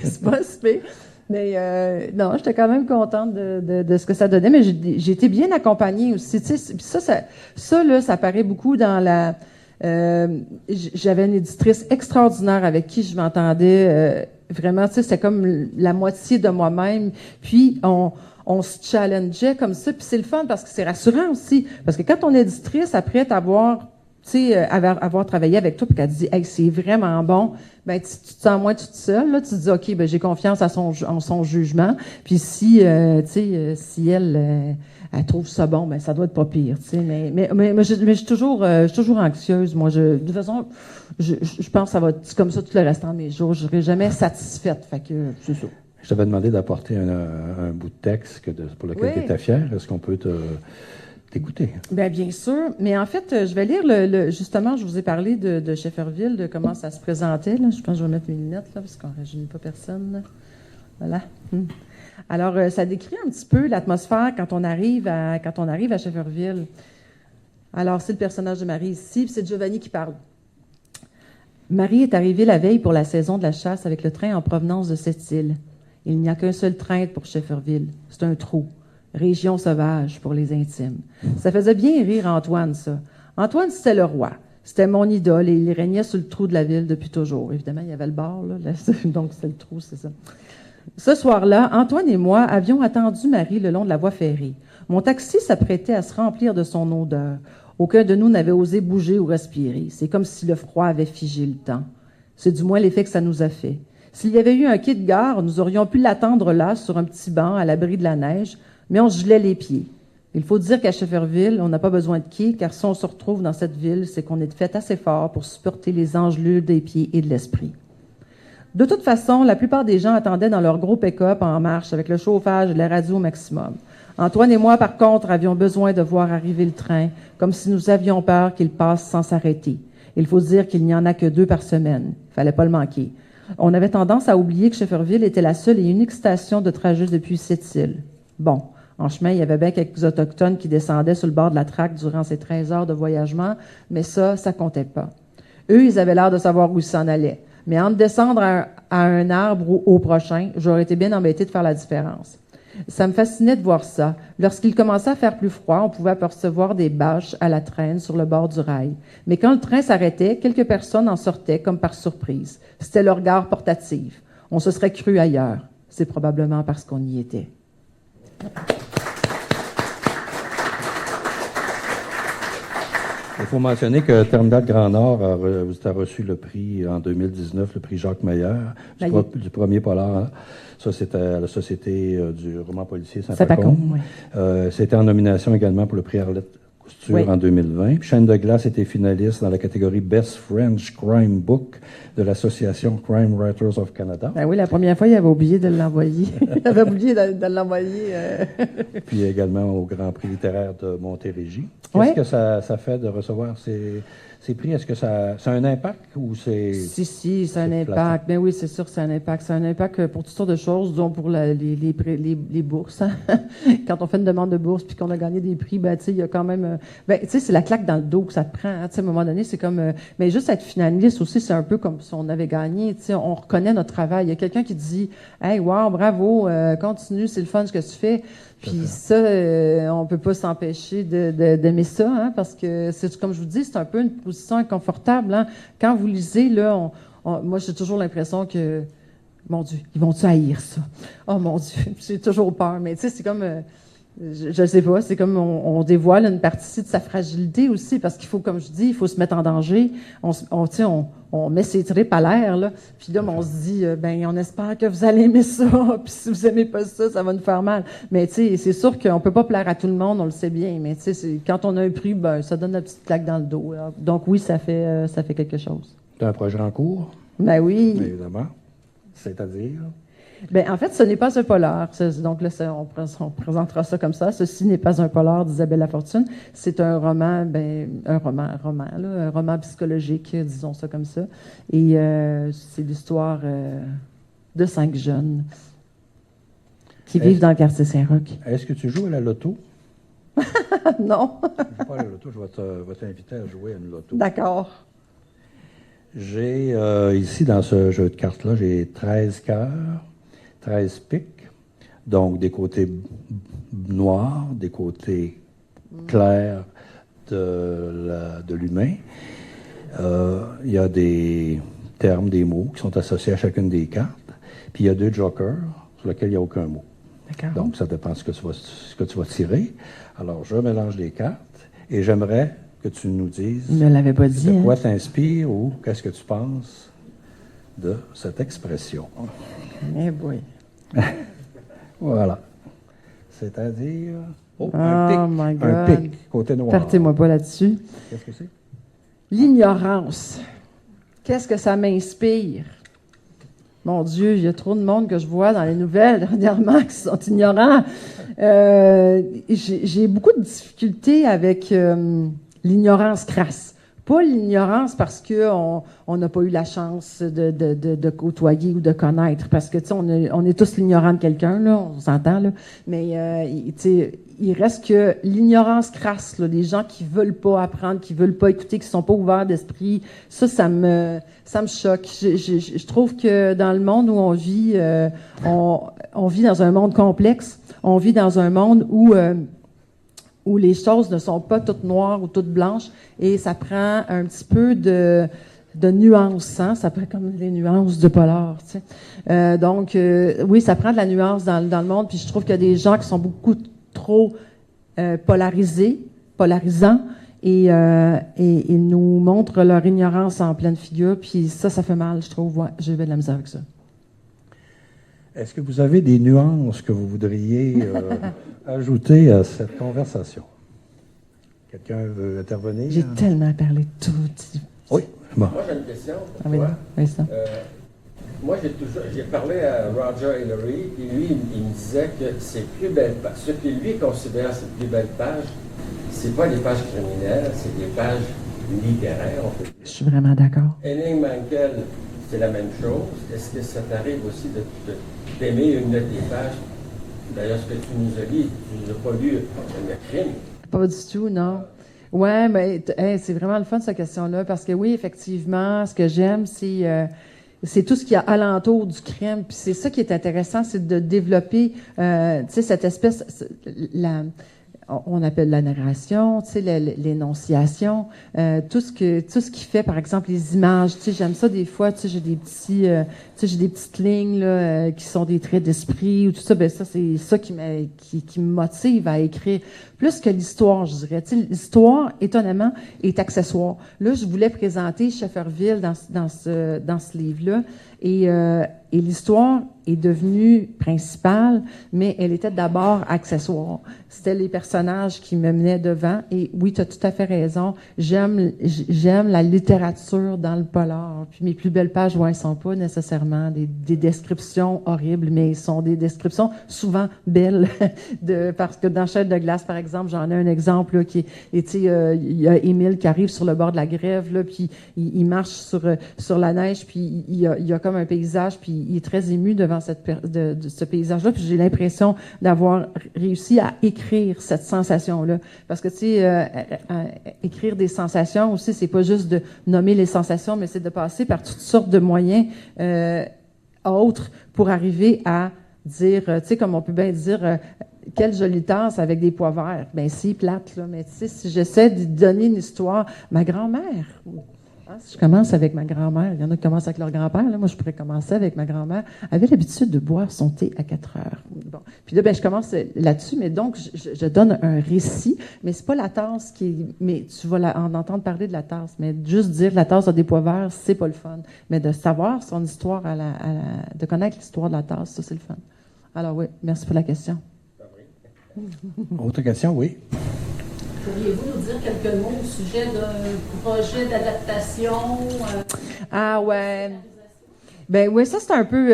C'est pas si pire. Mais non, j'étais quand même contente de ce que ça donnait, mais j'ai été bien accompagnée aussi. Tu sais, ça, là, ça paraît beaucoup dans la... j'avais une éditrice extraordinaire avec qui je m'entendais vraiment, tu sais, c'était comme la moitié de moi-même. Puis, on se challengeait comme ça. Puis c'est le fun parce que c'est rassurant aussi. Parce que quand ton éditrice, après t'avoir, tu sais, avoir travaillé avec toi, puis qu'elle te dit, hey, c'est vraiment bon, ben tu te sens moins toute seule. Là, tu te dis, OK, ben j'ai confiance en son jugement. Puis si, tu sais, si elle trouve ça bon, ben ça doit être pas pire, tu sais. Mais je suis toujours anxieuse. Moi, de toute façon, je pense que ça va être comme ça tout le restant de mes jours. Je serai jamais satisfaite. Fait que c'est ça. Je t'avais demandé d'apporter un bout de texte pour lequel tu étais fier. Est-ce qu'on peut t'écouter? Bien sûr. Mais en fait, je vais lire justement, je vous ai parlé de Shefferville, de comment ça se présentait. Là. Je pense que je vais mettre mes lunettes là, parce qu'on ne rajeunit pas personne. Là. Voilà. Alors, ça décrit un petit peu l'atmosphère quand on arrive à Shefferville. Alors, c'est le personnage de Marie ici, puis c'est Giovanni qui parle. Marie est arrivée la veille pour la saison de la chasse avec le train en provenance de cette île. Il n'y a qu'un seul train pour Shefferville. C'est un trou. Région sauvage pour les intimes. Ça faisait bien rire Antoine, ça. Antoine, c'était le roi. C'était mon idole et il régnait sur le trou de la ville depuis toujours. Évidemment, il y avait le bar, là, donc c'est le trou, c'est ça. Ce soir-là, Antoine et moi avions attendu Marie le long de la voie ferrée. Mon taxi s'apprêtait à se remplir de son odeur. Aucun de nous n'avait osé bouger ou respirer. C'est comme si le froid avait figé le temps. C'est du moins l'effet que ça nous a fait. S'il y avait eu un quai de gare, nous aurions pu l'attendre là, sur un petit banc, à l'abri de la neige, mais on se gelait les pieds. Il faut dire qu'à Shefferville, on n'a pas besoin de quai, car si on se retrouve dans cette ville, c'est qu'on est fait assez fort pour supporter les engelures des pieds et de l'esprit. De toute façon, la plupart des gens attendaient dans leur gros pick-up en marche, avec le chauffage et la radio au maximum. Antoine et moi, par contre, avions besoin de voir arriver le train, comme si nous avions peur qu'il passe sans s'arrêter. Il faut dire qu'il n'y en a que 2 par semaine. Il fallait pas le manquer. On avait tendance à oublier que Shefferville était la seule et unique station de trajet depuis cette île. Bon, en chemin, il y avait bien quelques Autochtones qui descendaient sur le bord de la traque durant ces 13 heures de voyagement, mais ça comptait pas. Eux, ils avaient l'air de savoir où ils s'en allaient. Mais entre descendre à un arbre ou au prochain, j'aurais été bien embêtée de faire la différence. Ça me fascinait de voir ça. Lorsqu'il commençait à faire plus froid, on pouvait apercevoir des bâches à la traîne sur le bord du rail. Mais quand le train s'arrêtait, quelques personnes en sortaient comme par surprise. C'était leur gare portative. On se serait cru ailleurs. C'est probablement parce qu'on y était. Il faut mentionner que Terminal Grand Nord a reçu le prix en 2019, le prix Jacques Meilleur, du premier polar. Ça, c'était à la Société du roman policier Saint-Pacôme. Oui. C'était en nomination également pour le prix Arlette Couture en 2020. Puis Chaîne de glace était finaliste dans la catégorie Best French Crime Book de l'Association Crime Writers of Canada. Ben oui, la première fois, il avait oublié de l'envoyer. Il avait oublié de l'envoyer. Puis également au Grand Prix littéraire de Montérégie. Qu'est-ce que ça fait de recevoir ces prix? Est-ce que ça a un impact ou c'est... Si, c'est un impact. Ben oui, c'est sûr que c'est un impact. C'est un impact pour toutes sortes de choses, dont pour les bourses. Hein. Quand on fait une demande de bourse puis qu'on a gagné des prix, ben tu sais, il y a quand même... ben tu sais, c'est la claque dans le dos que ça te prend. Hein. Tu sais, à un moment donné, c'est comme... mais juste être finaliste aussi, c'est un peu comme si on avait gagné. Tu sais, on reconnaît notre travail. Il y a quelqu'un qui dit « Hey, wow, bravo, continue, c'est le fun ce que tu fais. » Puis ça, on peut pas s'empêcher d'aimer ça, hein, parce que c'est comme je vous dis, c'est un peu une position inconfortable. Hein. Quand vous lisez, là, moi j'ai toujours l'impression que, mon Dieu, ils vont-tu haïr ça? Oh mon Dieu, j'ai toujours peur. Mais tu sais, c'est comme, je sais pas, c'est comme on dévoile une partie de sa fragilité aussi, parce qu'il faut, comme je dis, il faut se mettre en danger. On met ses tripes à l'air, là. Puis là, on se dit, on espère que vous allez aimer ça. Puis si vous aimez pas ça, ça va nous faire mal. Mais tu sais, c'est sûr qu'on peut pas plaire à tout le monde, on le sait bien. Mais tu sais, quand on a un prix, ça donne une petite claque dans le dos. Là. Donc oui, ça fait quelque chose. Tu as un projet en cours? Ben oui. Évidemment. C'est-à-dire? En fait, ce n'est pas un polar. Donc là, on présentera ça comme ça. Ceci n'est pas un polar d'Isabelle Lafortune. C'est un roman, un roman psychologique, disons ça comme ça. Et c'est l'histoire de 5 jeunes qui vivent dans le quartier Saint-Roch. Est-ce que tu joues à la loto? Non. Je ne joue pas à la loto, je vais t'inviter à jouer à une loto. D'accord. J'ai ici, dans ce jeu de cartes-là, j'ai 13 cœurs. 13 piques, donc des côtés noirs, des côtés clairs de l'humain. Il y a des termes, des mots qui sont associés à chacune des cartes. Puis il y a 2 jokers sur lesquels il n'y a aucun mot. D'accord. Donc, ça dépend de ce que tu vas tirer. Alors, je mélange les cartes et j'aimerais que tu nous dises Il ne l'avait pas dit. de quoi t'inspire ou qu'est-ce que tu penses de cette expression. Eh boy. Voilà. C'est-à-dire... Oh, Oh un my pic. God. Un pic, côté noir. Partez-moi pas là-dessus. Qu'est-ce que c'est? L'ignorance. Qu'est-ce que ça m'inspire? Mon Dieu, il y a trop de monde que je vois dans les nouvelles dernièrement qui sont ignorants. J'ai beaucoup de difficultés avec l'ignorance crasse. Pas l'ignorance parce qu'on n'a pas eu la chance de côtoyer ou de connaître, parce que, tu sais, on est tous l'ignorant de quelqu'un, là, on s'entend, là. Mais, tu sais, il reste que l'ignorance crasse, là, des gens qui veulent pas apprendre, qui veulent pas écouter, qui sont pas ouverts d'esprit. Ça me choque. Je trouve que dans le monde où on vit, on vit dans un monde complexe. On vit dans un monde où les choses ne sont pas toutes noires ou toutes blanches, et ça prend un petit peu de nuances, hein? Ça prend comme les nuances de polar, tu sais. Donc, oui, ça prend de la nuance dans le monde, puis je trouve qu'il y a des gens qui sont beaucoup trop polarisants, et ils nous montrent leur ignorance en pleine figure, puis ça fait mal, je trouve. Ouais, j'ai eu de la misère avec ça. Est-ce que vous avez des nuances que vous voudriez ajouter à cette conversation? Quelqu'un veut intervenir? J'ai tellement parlé de tout. Oui, bon. Moi, j'ai une question pour Ah oui, toi. non? Oui, ça. Moi, j'ai parlé à Roger Hillary, puis lui, il me disait que ses plus belles pages, ce que lui considère ses plus belles pages, c'est pas des pages criminelles, c'est des pages littéraires, on peut dire. Je suis vraiment d'accord. Henning Mankell, c'est la même chose. Est-ce que ça t'arrive aussi d'aimer une de tes pages? D'ailleurs, ce que tu nous as dit, tu n'as pas lu le crime. Pas du tout, non. Ouais, mais c'est vraiment le fun, cette question-là, parce que oui, effectivement, ce que j'aime, c'est tout ce qu'il y a alentour du crime. Puis c'est ça qui est intéressant, c'est de développer, tu sais, cette espèce, on appelle la narration, tu sais, l'énonciation, tout ce qui fait, par exemple, les images. Tu sais, j'aime ça des fois. Tu sais, j'ai des petites lignes là, qui sont des traits d'esprit ou tout ça. Ben ça, c'est ça qui me motive à écrire. Plus que l'histoire, je dirais. Tu sais, l'histoire, étonnamment, est accessoire. Là, je voulais présenter Shefferville dans ce livre-là, et l'histoire est devenue principale, mais elle était d'abord accessoire. C'était les personnages qui me menaient devant. Et oui, tu as tout à fait raison. J'aime la littérature dans le polar. Puis mes plus belles pages, ouais, elles sont pas nécessairement des descriptions horribles, mais elles sont des descriptions souvent belles. Parce que dans Chaîne de glace, par exemple, j'en ai un exemple là, il y a Émile qui arrive sur le bord de la grève, là, puis il marche sur la neige, puis il y a comme un paysage, puis il est très ému devant de ce paysage-là, puis j'ai l'impression d'avoir réussi à écrire cette sensation-là. Parce que, tu sais, écrire des sensations aussi, c'est pas juste de nommer les sensations, mais c'est de passer par toutes sortes de moyens autres pour arriver à dire, tu sais, comme on peut bien dire, quelle jolie tasse avec des pois verts. Ben c'est plate, là, mais tu sais, si j'essaie de donner une histoire, ma grand-mère... Si je commence avec ma grand-mère, il y en a qui commencent avec leur grand-père, là, moi je pourrais commencer avec ma grand-mère, avait l'habitude de boire son thé à 4 heures. Bon. Puis là, ben, je commence là-dessus, mais donc je donne un récit, mais c'est pas la tasse mais tu vas en entendre parler de la tasse, mais juste dire la tasse a des pois verts, c'est pas le fun. Mais de savoir son histoire, de connaître l'histoire de la tasse, ça c'est le fun. Alors oui, merci pour la question. Autre question, oui. Pourriez-vous nous dire quelques mots au sujet d'un projet d'adaptation? Ah ouais. Ben oui, ça c'est un peu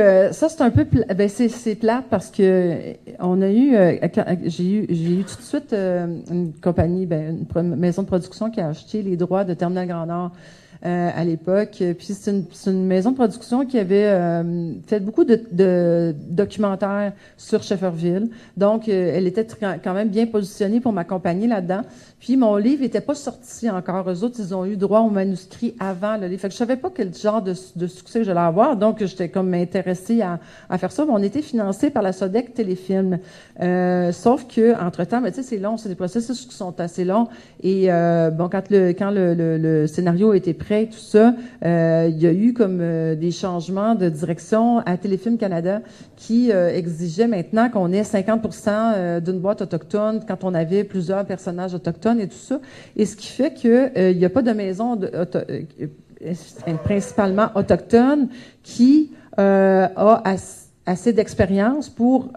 ben c'est plate parce que on a eu j'ai eu tout de suite une compagnie, une maison de production qui a acheté les droits de Terminal Grand Nord à l'époque. Puis c'est une maison de production qui avait fait beaucoup de documentaires sur Shefferville. Donc elle était quand même bien positionnée pour m'accompagner là-dedans. Puis mon livre n'était pas sorti encore. Eux autres, ils ont eu droit au manuscrit avant le livre. Fait que je savais pas quel genre de succès que j'allais avoir. Donc j'étais comme intéressée à faire ça. Mais on était financé par la Sodec Téléfilm. Sauf que entre-temps, tu sais, c'est long, c'est des processus qui sont assez longs. Et bon, quand le scénario était prêt, secret, tout ça, il y a eu comme des changements de direction à Téléfilm Canada qui exigeaient maintenant qu'on ait 50% d'une boîte autochtone quand on avait plusieurs personnages autochtones et tout ça. Et ce qui fait qu'il n'y a pas de maison principalement autochtone qui a assez d'expérience pour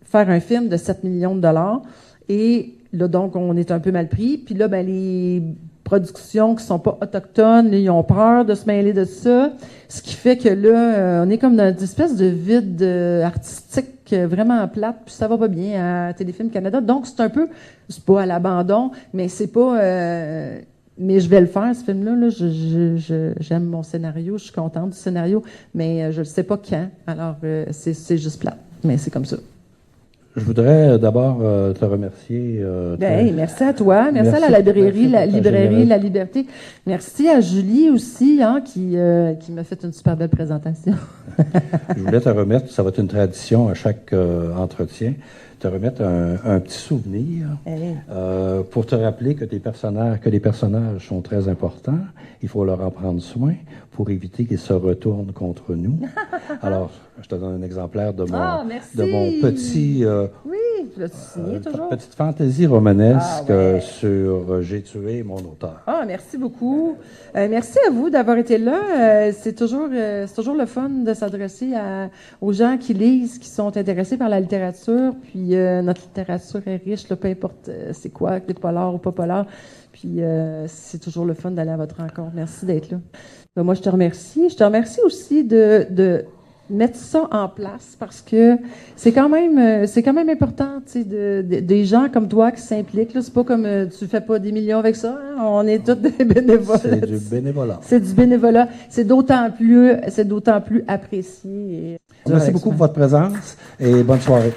faire un film de 7 millions de dollars. Et là, donc, on est un peu mal pris. Puis là, ben, les productions qui sont pas autochtones, là, ils ont peur de se mêler de ça. Ce qui fait que là, on est comme dans une espèce de vide artistique vraiment plate, puis ça va pas bien à Téléfilm Canada. Donc, c'est pas à l'abandon, mais c'est pas... mais je vais le faire, ce film-là. Là. J'aime mon scénario, je suis contente du scénario, mais je ne sais pas quand. Alors, c'est juste plate, mais c'est comme ça. Je voudrais d'abord te remercier. Merci à toi. Merci à la librairie La Liberté. Merci à Julie aussi, qui m'a fait une super belle présentation. Je voulais te remettre, ça va être une tradition à chaque entretien, te remettre un petit souvenir pour te rappeler que les personnages sont très importants. Il faut leur en prendre soin pour éviter qu'ils se retournent contre nous. Alors, je te donne un exemplaire de mon petit... petite fantaisie romanesque sur J'ai tué mon auteur. Merci beaucoup. Merci à vous d'avoir été là. C'est toujours le fun de s'adresser aux gens qui lisent, qui sont intéressés par la littérature. Puis notre littérature est riche, là, peu importe c'est quoi, que des polars ou pas polars. Puis c'est toujours le fun d'aller à votre rencontre. Merci d'être là. Moi, je te remercie. Je te remercie aussi de mettre ça en place parce que c'est quand même important, tu sais, des gens comme toi qui s'impliquent. Là, c'est pas comme tu fais pas des millions avec ça. Hein? On est tous des bénévoles. C'est du bénévolat. C'est du bénévolat. C'est d'autant plus apprécié. Merci beaucoup pour votre présence et bonne soirée.